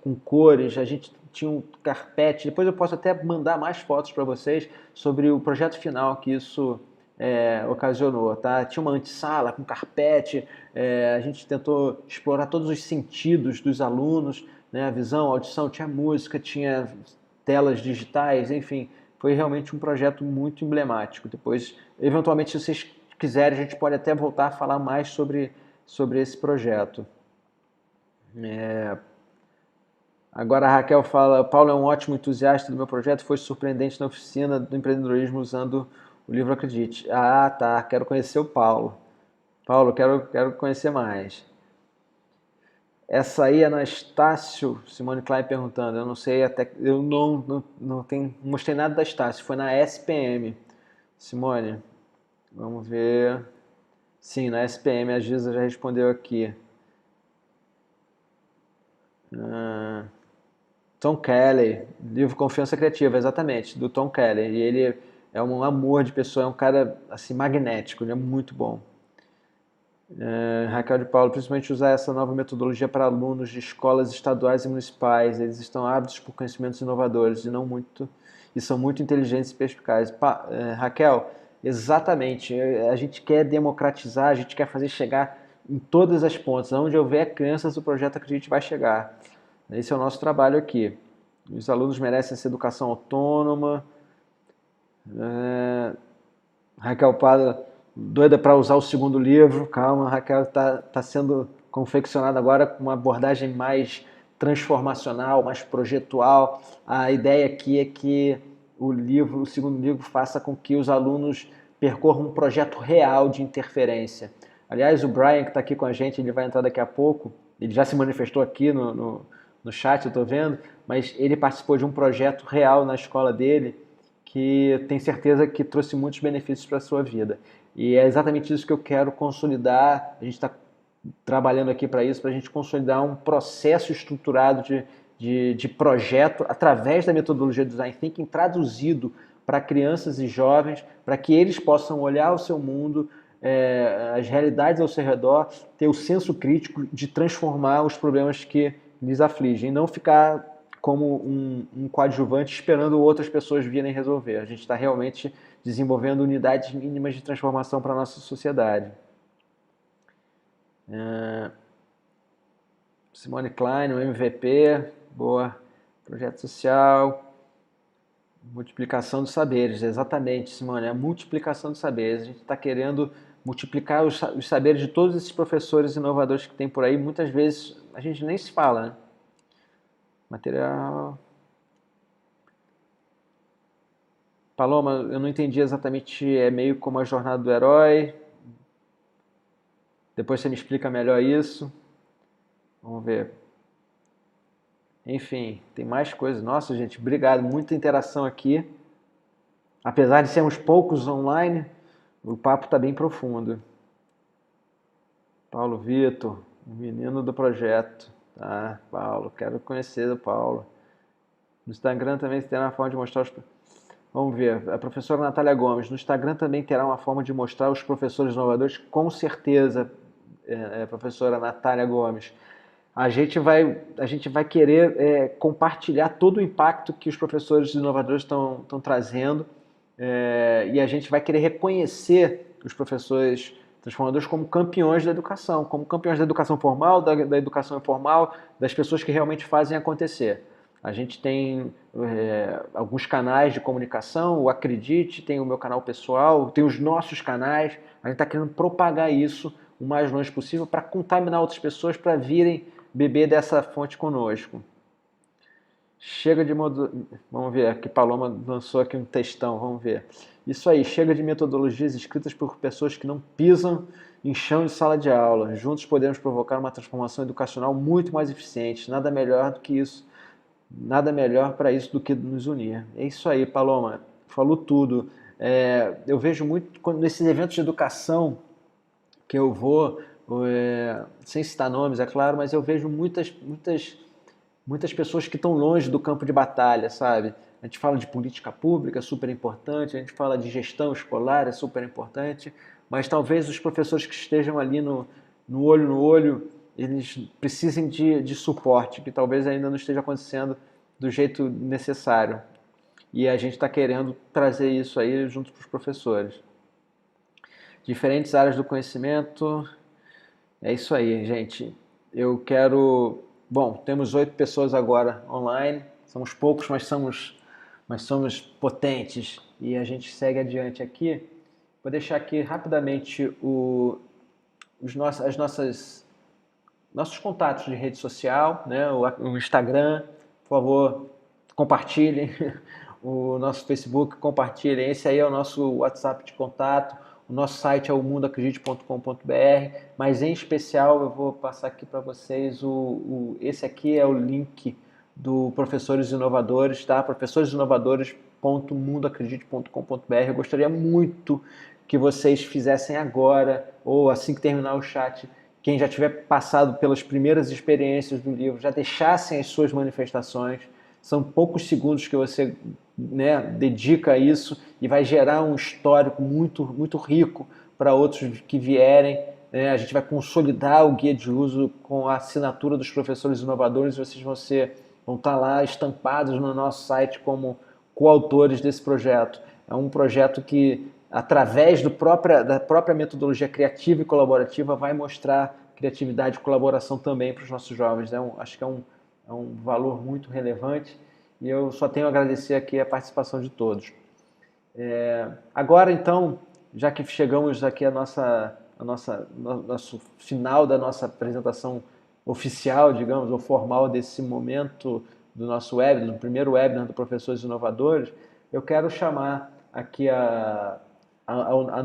com cores. A gente tinha um carpete, depois eu posso até mandar mais fotos para vocês sobre o projeto final que isso ocasionou, tá? Tinha uma antessala com carpete, a gente tentou explorar todos os sentidos dos alunos, né? A visão, a audição, tinha música, tinha telas digitais, enfim, foi realmente um projeto muito emblemático. Depois, eventualmente, se vocês quiserem, a gente pode até voltar a falar mais sobre esse projeto. Agora a Raquel fala, Paulo é um ótimo entusiasta do meu projeto, foi surpreendente na oficina do empreendedorismo usando o livro Acredite. Ah, tá, quero conhecer o Paulo. Paulo, quero conhecer mais. Essa aí é Anastácio, Simone Klein perguntando, eu não sei, até eu não mostrei nada da Estácio, foi na SPM. Simone, vamos ver. Sim, na SPM, a Giza já respondeu aqui. Tom Kelly, livro Confiança Criativa, exatamente, do Tom Kelly. E ele é um amor de pessoa, é um cara assim magnético, ele é muito bom. Raquel de Paulo, principalmente usar essa nova metodologia para alunos de escolas estaduais e municipais. Eles estão ávidos por conhecimentos inovadores e são muito inteligentes e perspicazes. Raquel, exatamente. A gente quer democratizar, a gente quer fazer chegar em todas as pontas. Onde houver crianças, o projeto Acredite vai chegar. Esse é o nosso trabalho aqui. Os alunos merecem essa educação autônoma. Raquel Pada, doida para usar o segundo livro. Calma, Raquel, está sendo confeccionado agora com uma abordagem mais transformacional, mais projetual. A ideia aqui é que o segundo livro faça com que os alunos percorram um projeto real de interferência. Aliás, o Brian, que está aqui com a gente, ele vai entrar daqui a pouco. Ele já se manifestou aqui no chat, eu estou vendo, mas ele participou de um projeto real na escola dele que tem certeza que trouxe muitos benefícios para a sua vida. E é exatamente isso que eu quero consolidar. A gente está trabalhando aqui para isso, para a gente consolidar um processo estruturado de projeto através da metodologia do Design Thinking traduzido para crianças e jovens, para que eles possam olhar o seu mundo, as realidades ao seu redor, ter o senso crítico de transformar os problemas que lhes afligem, e não ficar como um coadjuvante esperando outras pessoas virem resolver. A gente está realmente desenvolvendo unidades mínimas de transformação para a nossa sociedade. Simone Klein, o MVP, boa. Projeto social, multiplicação dos saberes, exatamente, Simone, é a multiplicação dos saberes. A gente está querendo multiplicar os saberes de todos esses professores inovadores que tem por aí. Muitas vezes a gente nem se fala, né? Material... Paloma, eu não entendi exatamente, é meio como a jornada do herói. Depois você me explica melhor isso. Vamos ver. Enfim, tem mais coisas. Nossa, gente, obrigado. Muita interação aqui. Apesar de sermos poucos online, o papo está bem profundo. Paulo Vitor, o menino do projeto. Tá, Paulo, quero conhecer o Paulo. No Instagram também terá uma forma de mostrar os... Vamos ver, a professora Natália Gomes. No Instagram também terá uma forma de mostrar os professores inovadores, com certeza, professora Natália Gomes. A gente vai querer compartilhar todo o impacto que os professores inovadores estão trazendo, e a gente vai querer reconhecer os professores transformadores como campeões da educação, como campeões da educação formal, da educação informal, das pessoas que realmente fazem acontecer. A gente tem alguns canais de comunicação, o Acredite, tem o meu canal pessoal, tem os nossos canais. A gente está querendo propagar isso o mais longe possível para contaminar outras pessoas para virem beber dessa fonte conosco. Chega de... Vamos ver, aqui Paloma lançou aqui um textão, vamos ver. Isso aí, chega de metodologias escritas por pessoas que não pisam em chão de sala de aula. Juntos podemos provocar uma transformação educacional muito mais eficiente. Nada melhor do que isso. Nada melhor para isso do que nos unir. É isso aí, Paloma. Falou tudo. Eu vejo muito nesses eventos de educação que eu vou, sem citar nomes, é claro, mas eu vejo muitas pessoas que estão longe do campo de batalha, sabe? A gente fala de política pública, super importante, a gente fala de gestão escolar, é super importante, mas talvez os professores que estejam ali no olho, eles precisem de suporte, que talvez ainda não esteja acontecendo do jeito necessário. E a gente está querendo trazer isso aí junto com os professores. Diferentes áreas do conhecimento. É isso aí, gente. Eu quero... Bom, temos 8 pessoas agora online. Somos poucos, mas somos potentes. E a gente segue adiante aqui. Vou deixar aqui rapidamente nossos contatos de rede social, né? O Instagram, por favor, compartilhem. O nosso Facebook, compartilhem. Esse aí é o nosso WhatsApp de contato. O nosso site é o mundoacredite.com.br, mas em especial eu vou passar aqui para vocês, esse aqui é o link do Professores Inovadores, tá? professoresinovadores.mundoacredite.com.br. Eu gostaria muito que vocês fizessem agora, ou assim que terminar o chat, quem já tiver passado pelas primeiras experiências do livro, já deixassem as suas manifestações. São poucos segundos que você dedica a isso e vai gerar um histórico muito, muito rico para outros que vierem. A gente vai consolidar o guia de uso com a assinatura dos professores inovadores. Vocês vão estar lá estampados no nosso site como coautores desse projeto. É um projeto que, através da própria metodologia criativa e colaborativa, vai mostrar criatividade e colaboração também para os nossos jovens. Acho que é um valor muito relevante e eu só tenho a agradecer aqui a participação de todos. Agora, então, já que chegamos aqui ao nosso final da nossa apresentação oficial, digamos, ou formal desse momento do nosso webinar, do primeiro webinar do Professores Inovadores, eu quero chamar aqui a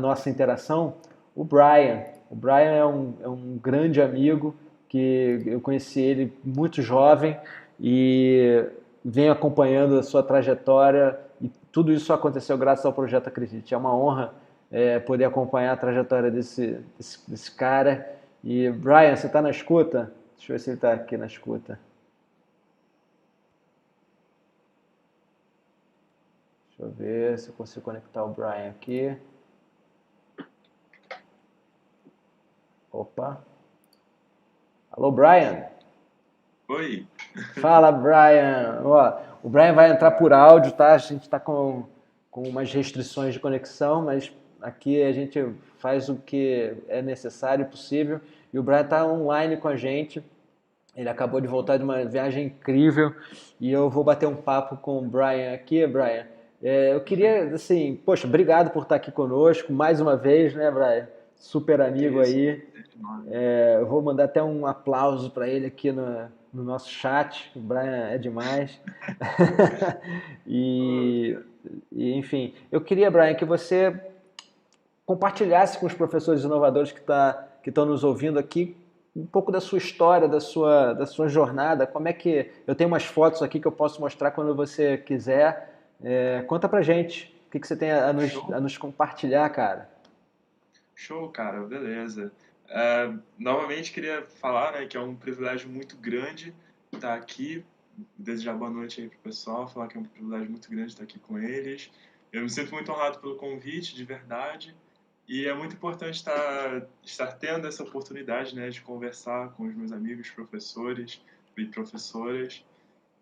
nossa interação o Brian. O Brian é um grande amigo, que eu conheci ele muito jovem e venho acompanhando a sua trajetória, e tudo isso aconteceu graças ao Projeto Acredite. É uma honra poder acompanhar a trajetória desse cara. E, Brian, você está na escuta? Deixa eu ver se ele está aqui na escuta. Deixa eu ver se eu consigo conectar o Brian aqui. Opa. Alô, Brian?
Oi.
Fala, Brian. Ó, o Brian vai entrar por áudio, tá? A gente está com umas restrições de conexão, mas aqui a gente faz o que é necessário e possível. E o Brian está online com a gente. Ele acabou de voltar de uma viagem incrível e eu vou bater um papo com o Brian aqui, Brian. Eu queria, assim, poxa, obrigado por estar aqui conosco mais uma vez, né, Brian? Super
Que
amigo
isso?
aí.
Desde nome.
Eu vou mandar até um aplauso para ele aqui no nosso chat. O Brian é demais.
Oh,
e, enfim, eu queria, Brian, que você compartilhasse com os professores inovadores que estão nos ouvindo aqui um pouco da sua história, da sua jornada. Como é que eu tenho umas fotos aqui que eu posso mostrar quando você quiser. Conta pra gente o que você tem
show.
a nos compartilhar, cara.
Show, cara, beleza. Novamente queria falar, né, que é um privilégio muito grande estar aqui, desejar boa noite aí pro pessoal, falar que é um privilégio muito grande estar aqui com eles. Eu me sinto muito honrado pelo convite, de verdade, e é muito importante estar tendo essa oportunidade, né, de conversar com os meus amigos professores e professoras.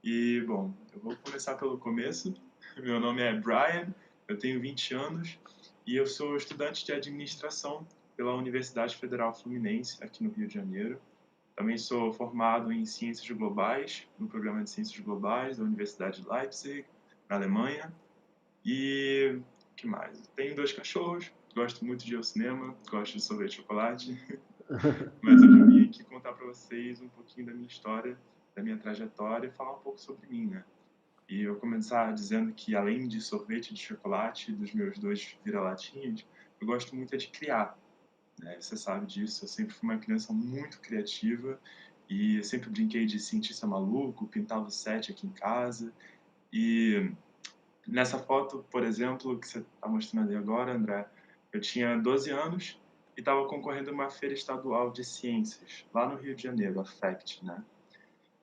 E, bom, eu vou começar pelo começo. Meu nome é Brian, eu tenho 20 anos e eu sou estudante de administração pela Universidade Federal Fluminense, aqui no Rio de Janeiro. Também sou formado em Ciências Globais, no programa de Ciências Globais da Universidade de Leipzig, na Alemanha. E o que mais? Tenho 2 cachorros, gosto muito de ir ao cinema, gosto de sorvete de chocolate. Mas hoje eu vim aqui contar para vocês um pouquinho da minha história, da minha trajetória e falar um pouco sobre mim, né? E eu começar dizendo que, além de sorvete de chocolate e dos meus 2 vira-latinhas, eu gosto muito de criar, né? Você sabe disso, eu sempre fui uma criança muito criativa e eu sempre brinquei de cientista maluco, pintava o set aqui em casa. E nessa foto, por exemplo, que você está mostrando aí agora, André, eu tinha 12 anos e estava concorrendo a uma feira estadual de ciências, lá no Rio de Janeiro, a FACT, né?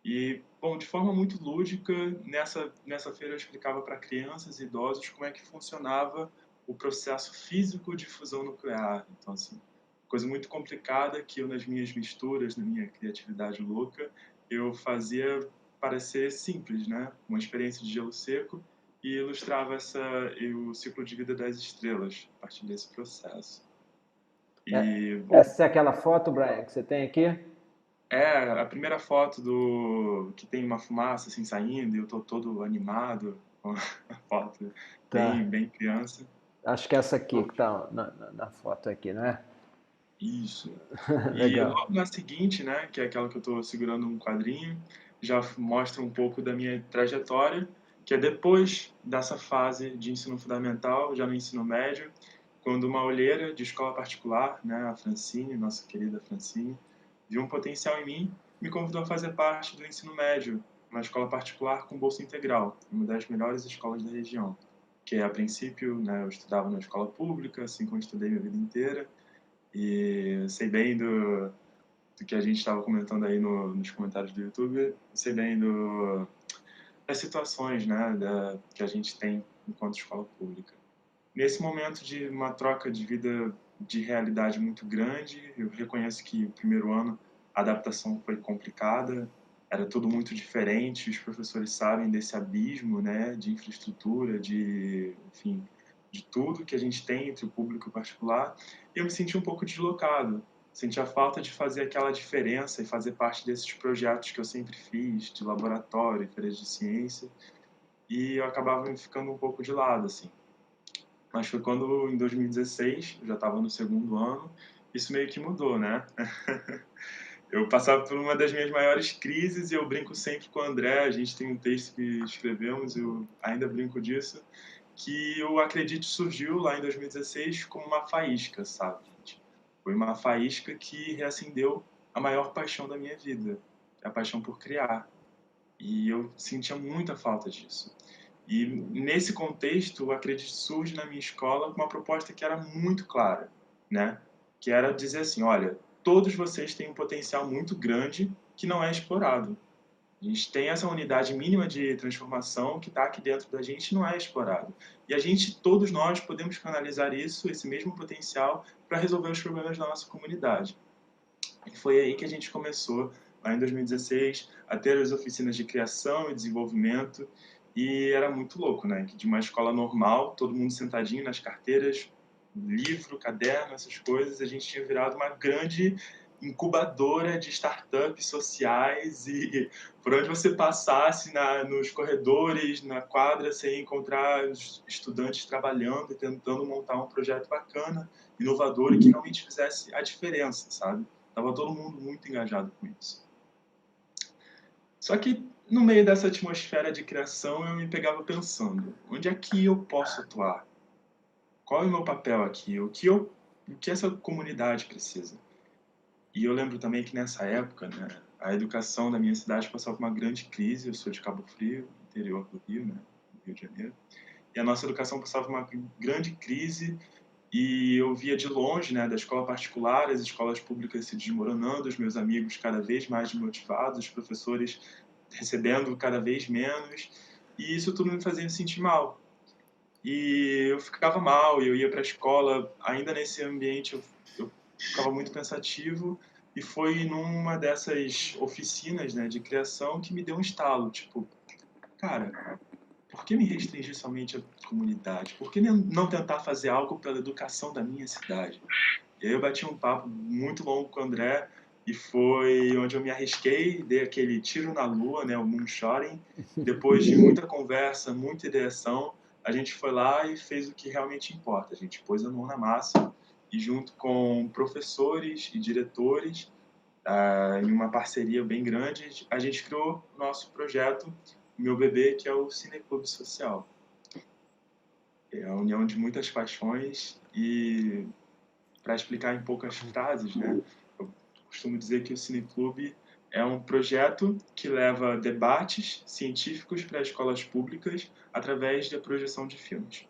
E, bom, de forma muito lúdica, nessa feira eu explicava para crianças e idosos como é que funcionava o processo físico de fusão nuclear. Então, assim, coisa muito complicada que eu, nas minhas misturas, na minha criatividade louca, eu fazia parecer simples, né? Uma experiência de gelo seco e ilustrava o ciclo de vida das estrelas a partir desse processo. E, bom,
Essa é aquela foto, Brian, que você tem aqui?
a primeira foto do que tem uma fumaça assim saindo e eu tô todo animado com a foto
Tá.
bem criança.
Acho que é essa aqui que tá na foto aqui, não é?
Isso. E
Legal.
logo na seguinte, né, que é aquela que eu tô segurando um quadrinho, já mostra um pouco da minha trajetória, que é depois dessa fase de ensino fundamental, já no ensino médio, quando uma olheira de escola particular, né, a Francine, nossa querida Francine, viu um potencial em mim, me convidou a fazer parte do ensino médio, uma escola particular com bolsa integral, uma das melhores escolas da região. Que a princípio, né, eu estudava na escola pública, assim como eu estudei minha vida inteira, e sei bem do que a gente estava comentando aí nos comentários do YouTube, sei bem das situações, né, que a gente tem enquanto escola pública. Nesse momento de uma troca de vida de realidade muito grande, eu reconheço que o primeiro ano a adaptação foi complicada, era tudo muito diferente, os professores sabem desse abismo, né, de infraestrutura, enfim, de tudo que a gente tem entre o público e o particular, e eu me senti um pouco deslocado, senti a falta de fazer aquela diferença e fazer parte desses projetos que eu sempre fiz, de laboratório, feiras de ciência, e eu acabava ficando um pouco de lado, assim. Mas foi quando, em 2016, eu já estava no segundo ano, isso meio que mudou, né? Eu passava por uma das minhas maiores crises e eu brinco sempre com o André, a gente tem um texto que escrevemos, eu ainda brinco disso, que o Acredite surgiu lá em 2016 como uma faísca, sabe, gente? Foi uma faísca que reacendeu a maior paixão da minha vida, a paixão por criar. E eu sentia muita falta disso. E nesse contexto, o Acredite surge na minha escola com uma proposta que era muito clara, né? Que era dizer assim, olha, todos vocês têm um potencial muito grande que não é explorado. A gente tem essa unidade mínima de transformação que está aqui dentro da gente e não é explorado. E a gente, todos nós, podemos canalizar isso, esse mesmo potencial, para resolver os problemas da nossa comunidade. E foi aí que a gente começou, lá em 2016, a ter as oficinas de criação e desenvolvimento. E era muito louco, né? Que de uma escola normal, todo mundo sentadinho nas carteiras, livro, caderno, essas coisas, a gente tinha virado uma grande incubadora de startups sociais e por onde você passasse nos corredores, na quadra, você ia encontrar os estudantes trabalhando e tentando montar um projeto bacana, inovador e que realmente fizesse a diferença, sabe? Tava todo mundo muito engajado com isso. Só que no meio dessa atmosfera de criação eu me pegava pensando, onde é que eu posso atuar? Qual é o meu papel aqui? O que essa comunidade precisa? E eu lembro também que nessa época, né, a educação da minha cidade passava por uma grande crise. Eu sou de Cabo Frio, interior do Rio, né, Rio de Janeiro. E a nossa educação passava por uma grande crise e eu via de longe, né, da escola particular, as escolas públicas se desmoronando, os meus amigos cada vez mais desmotivados, os professores recebendo cada vez menos, e isso tudo me fazia me sentir mal. E eu ficava mal, eu ia para a escola, ainda nesse ambiente eu ficava muito pensativo, e foi numa dessas oficinas, né, de criação que me deu um estalo, tipo, cara, por que me restringir somente à comunidade? Por que não tentar fazer algo pela educação da minha cidade? E aí eu bati um papo muito longo com o André e foi onde eu me arrisquei, dei aquele tiro na lua, né, o moonshotting. Depois de muita conversa, muita ideação, a gente foi lá e fez o que realmente importa. A gente pôs a mão na massa e junto com professores e diretores, em uma parceria bem grande, a gente criou o nosso projeto, Meu Bebê, que é o Cineclube Social. É a união de muitas paixões e, para explicar em poucas frases, né, eu costumo dizer que o Cineclube é um projeto que leva debates científicos para escolas públicas através da projeção de filmes.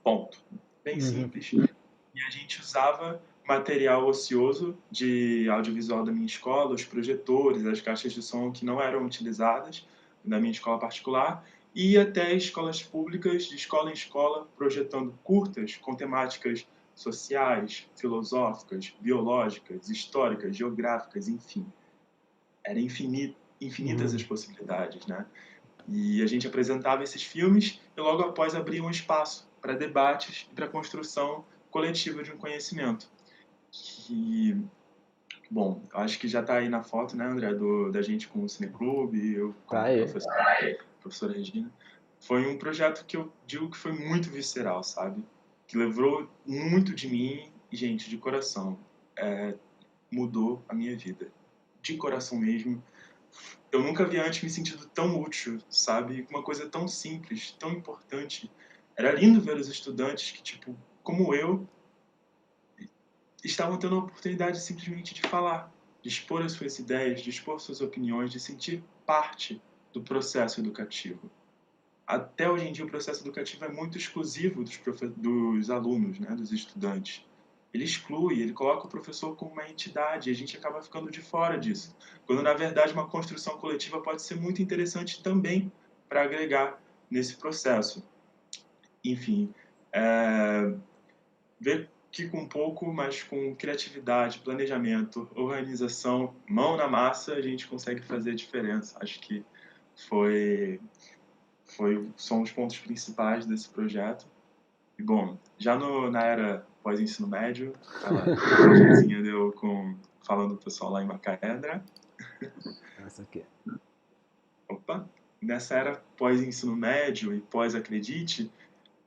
Ponto. Bem
Uhum.
simples. E a gente usava material ocioso de audiovisual da minha escola, os projetores, as caixas de som que não eram utilizadas na minha escola particular, e até escolas públicas, de escola em escola, projetando curtas com temáticas sociais, filosóficas, biológicas, históricas, geográficas, enfim. Era infinitas as
Uhum.
possibilidades, né? E a gente apresentava esses filmes e logo após abria um espaço para debates e para construção coletiva de um conhecimento. Que, bom, acho que já está aí na foto, né, André, da gente com o Cineclube, eu
Tá
como
aí.
professora Regina. Foi um projeto que eu digo que foi muito visceral, sabe? Que levou muito de mim e, gente, de coração, mudou a minha vida. De coração mesmo. Eu nunca havia antes me sentido tão útil, sabe? Uma coisa tão simples, tão importante. Era lindo ver os estudantes que, tipo, como eu, estavam tendo a oportunidade simplesmente de falar, de expor as suas ideias, de expor suas opiniões, de sentir parte do processo educativo. Até hoje em dia o processo educativo é muito exclusivo dos alunos, né, dos estudantes. Ele exclui, ele coloca o professor como uma entidade e a gente acaba ficando de fora disso. Quando, na verdade, uma construção coletiva pode ser muito interessante também para agregar nesse processo. Enfim, ver que com pouco, mas com criatividade, planejamento, organização, mão na massa, a gente consegue fazer a diferença. Acho que foi, são os pontos principais desse projeto. E, bom, já na era pós-ensino médio, aquela passagenzinha deu falando do pessoal lá em Macaé, André.
Essa aqui.
Opa! Nessa era pós-ensino médio e pós-acredite,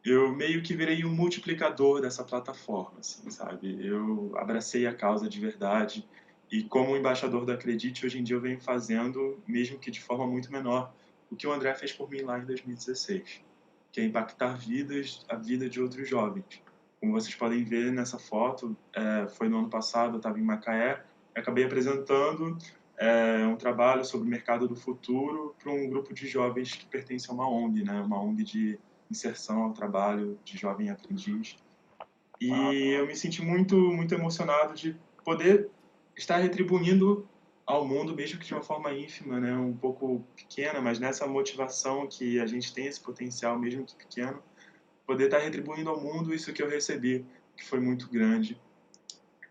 eu meio que virei um multiplicador dessa plataforma, assim, sabe? Eu abracei a causa de verdade e como embaixador da Acredite, hoje em dia eu venho fazendo, mesmo que de forma muito menor, o que o André fez por mim lá em 2016, que é impactar vidas, a vida de outros jovens. Como vocês podem ver nessa foto, foi no ano passado, eu estava em Macaé, acabei apresentando é um trabalho sobre o mercado do futuro para um grupo de jovens que pertence a uma ONG, né? Uma ONG de inserção ao trabalho de jovem aprendiz. E eu me senti muito emocionado de poder estar retribuindo ao mundo, mesmo que de uma forma ínfima, né? Um pouco pequena, mas nessa motivação que a gente tem esse potencial, mesmo que pequeno, poder estar retribuindo ao mundo isso que eu recebi, que foi muito grande.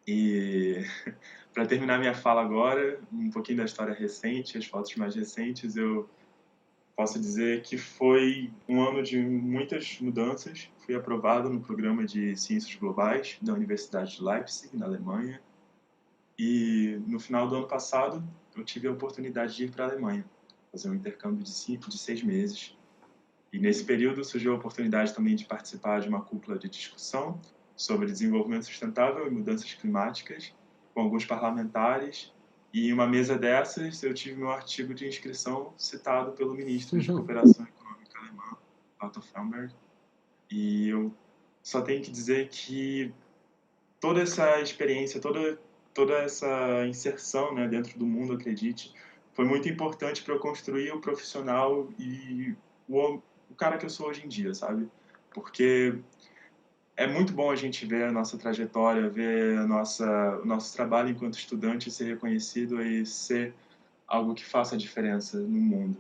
E para terminar minha fala agora, um pouquinho da história recente, as fotos mais recentes, eu posso dizer que foi um ano de muitas mudanças. Fui aprovado no programa de Ciências Globais da Universidade de Leipzig, na Alemanha. E no final do ano passado, eu tive a oportunidade de ir para a Alemanha, fazer um intercâmbio de 6 meses. E nesse período surgiu a oportunidade também de participar de uma cúpula de discussão sobre desenvolvimento sustentável e mudanças climáticas, com alguns parlamentares. E em uma mesa dessas, eu tive meu artigo de inscrição citado pelo ministro de Cooperação Econômica alemão, Otto Fernberg. E eu só tenho que dizer que toda essa experiência, toda essa inserção, né, dentro do mundo, acredite, foi muito importante para eu construir o profissional e o cara que eu sou hoje em dia, sabe? Porque é muito bom a gente ver a nossa trajetória, ver o nosso trabalho enquanto estudante ser reconhecido e ser algo que faça a diferença no mundo.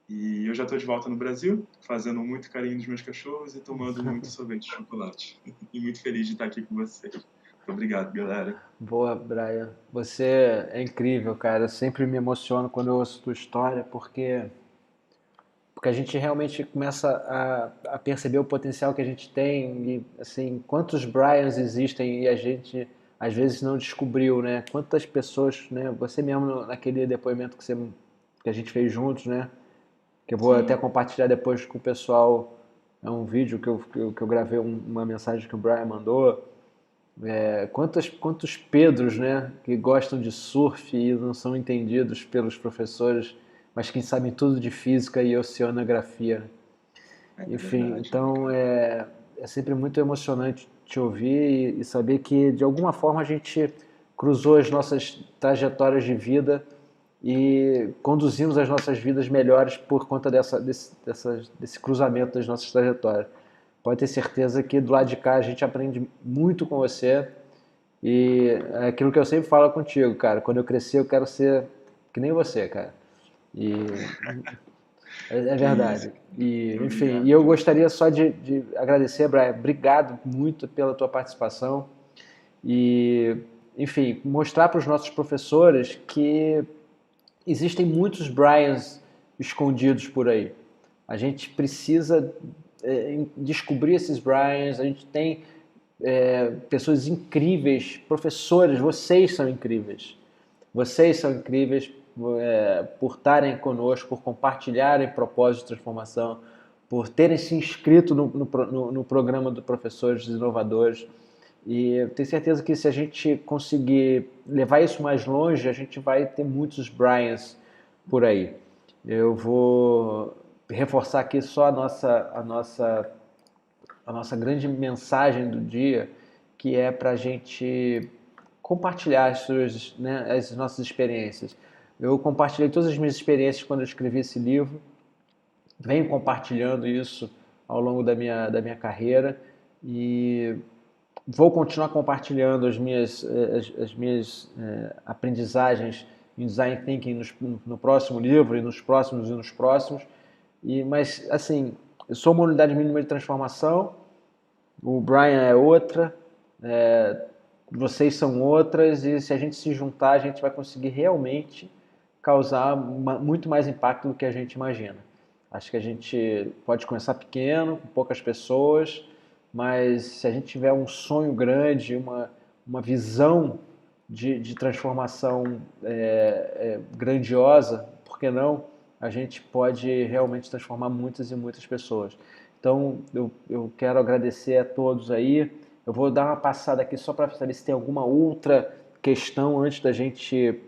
E eu já estou de volta no Brasil, fazendo muito carinho dos meus cachorros e tomando muito sorvete de chocolate. E muito feliz de estar aqui com vocês. Muito obrigado, galera.
Boa, Brian. Você é incrível, cara. Eu sempre me emociono quando eu ouço tua história, porque a gente realmente começa a perceber o potencial que a gente tem e, assim, quantos Bryans existem e a gente, às vezes, não descobriu, né? Quantas pessoas, né? Você mesmo, naquele depoimento que a gente fez juntos, né? Que eu vou até
Sim,
compartilhar depois com o pessoal, é um vídeo que eu gravei, uma mensagem que o Brian mandou. Quantos Pedros, né, que gostam de surf e não são entendidos pelos professores, mas que sabem tudo de física e oceanografia.
é
Enfim,
verdade, né,
então
cara?
é sempre muito emocionante te ouvir e saber que de alguma forma a gente cruzou as nossas trajetórias de vida e conduzimos as nossas vidas melhores por conta desse cruzamento das nossas trajetórias. Pode ter certeza que do lado de cá a gente aprende muito com você e é aquilo que eu sempre falo contigo, cara. Quando eu crescer eu quero ser que nem você, cara. E é
Que isso,
verdade.
cara.
E, enfim, e
Obrigado
eu
demais.
gostaria só de agradecer, Brian. Obrigado muito pela tua participação e, enfim, mostrar para os nossos professores que existem muitos Bryans escondidos por aí. A gente precisa descobrir esses Bryans. A gente tem pessoas incríveis, professores. Vocês são incríveis. Vocês são incríveis por estarem conosco, por compartilharem propósito de transformação, por terem se inscrito no programa do Professores Inovadores. E eu tenho certeza que se a gente conseguir levar isso mais longe, a gente vai ter muitos Bryans por aí. Eu vou reforçar aqui só a nossa grande mensagem do dia, que é para a gente compartilhar né, as nossas experiências. Eu compartilhei todas as minhas experiências quando eu escrevi esse livro, venho compartilhando isso ao longo da minha carreira e vou continuar compartilhando as minhas aprendizagens em Design Thinking no próximo livro e nos próximos e nos próximos. Mas, assim, eu sou uma unidade mínima de transformação, o Brian é outra, é, vocês são outras, e se a gente se juntar, a gente vai conseguir realmente causar muito mais impacto do que a gente imagina. Acho que a gente pode começar pequeno, com poucas pessoas, mas se a gente tiver um sonho grande, uma visão de transformação grandiosa, por que não? A gente pode realmente transformar muitas e muitas pessoas. Então, eu quero agradecer a todos aí. Eu vou dar uma passada aqui só para saber se tem alguma outra questão antes da gente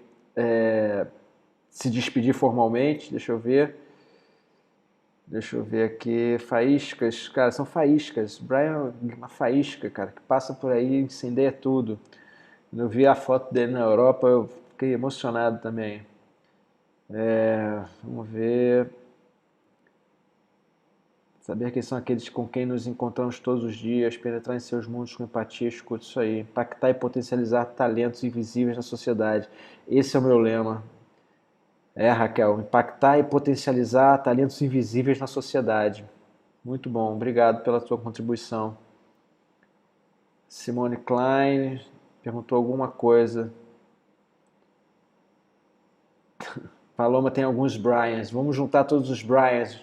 se despedir formalmente. Deixa eu ver. Deixa eu ver aqui. Faíscas. Cara, são faíscas. Brian é uma faísca, cara, que passa por aí e incendeia tudo. Eu vi a foto dele na Europa, eu fiquei emocionado também. Vamos ver. Saber quem são aqueles com quem nos encontramos todos os dias, penetrar em seus mundos com empatia, escuta isso aí. Impactar e potencializar talentos invisíveis na sociedade. Esse é o meu lema. Raquel, impactar e potencializar talentos invisíveis na sociedade. Muito bom, obrigado pela sua contribuição. Simone Klein perguntou alguma coisa. Paloma tem alguns Bryans. Vamos juntar todos os Bryans,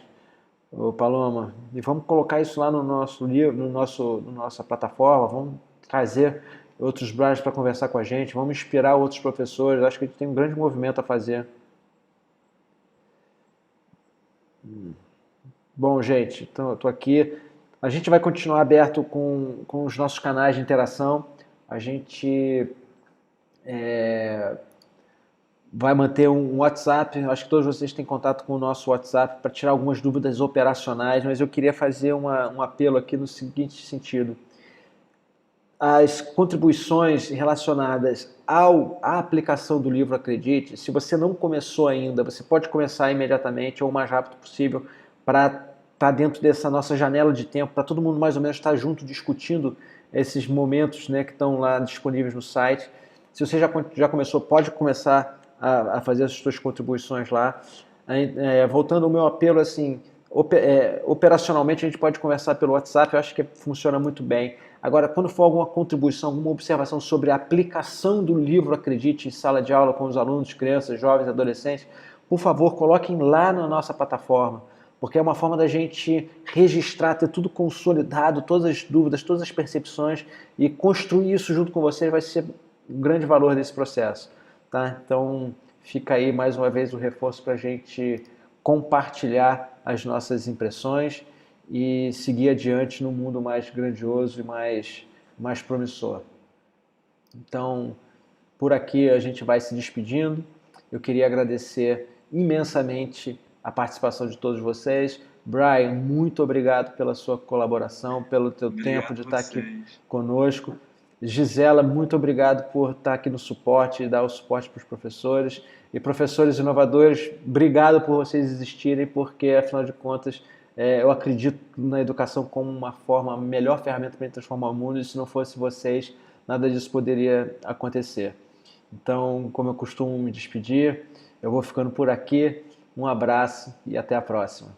ô Paloma, e vamos colocar isso lá no nosso livro, nossa plataforma. Vamos trazer outros Bryans para conversar com a gente. Vamos inspirar outros professores. Acho que a gente tem um grande movimento a fazer. Bom, gente, então eu tô aqui. A gente vai continuar aberto com os nossos canais de interação. A gente vai manter um WhatsApp. Acho que todos vocês têm contato com o nosso WhatsApp para tirar algumas dúvidas operacionais, mas eu queria fazer um apelo aqui no seguinte sentido. As contribuições relacionadas à aplicação do livro Acredite, se você não começou ainda, você pode começar imediatamente ou o mais rápido possível para estar dentro dessa nossa janela de tempo, para todo mundo mais ou menos estar junto discutindo esses momentos, né, que estão lá disponíveis no site. Se você já começou, pode começar a fazer as suas contribuições lá. Voltando ao meu apelo, assim, operacionalmente a gente pode conversar pelo WhatsApp, eu acho que funciona muito bem. Agora, quando for alguma contribuição, alguma observação sobre a aplicação do livro Acredite em sala de aula com os alunos, crianças, jovens, adolescentes, por favor, coloquem lá na nossa plataforma, porque é uma forma da gente registrar, ter tudo consolidado, todas as dúvidas, todas as percepções, e construir isso junto com vocês vai ser um grande valor desse processo. Tá? Então, fica aí mais uma vez o reforço para a gente compartilhar as nossas impressões e seguir adiante num mundo mais grandioso e mais promissor. Então, por aqui a gente vai se despedindo. Eu queria agradecer imensamente a participação de todos vocês. Brian, muito obrigado pela sua colaboração, pelo teu tempo de estar aqui conosco. Gisela, muito obrigado por estar aqui no suporte e dar o suporte para os professores. E professores inovadores, obrigado por vocês existirem, porque, afinal de contas, eu acredito na educação como uma melhor ferramenta para transformar o mundo, e se não fosse vocês, nada disso poderia acontecer. Então, como eu costumo me despedir, eu vou ficando por aqui. Um abraço e até a próxima.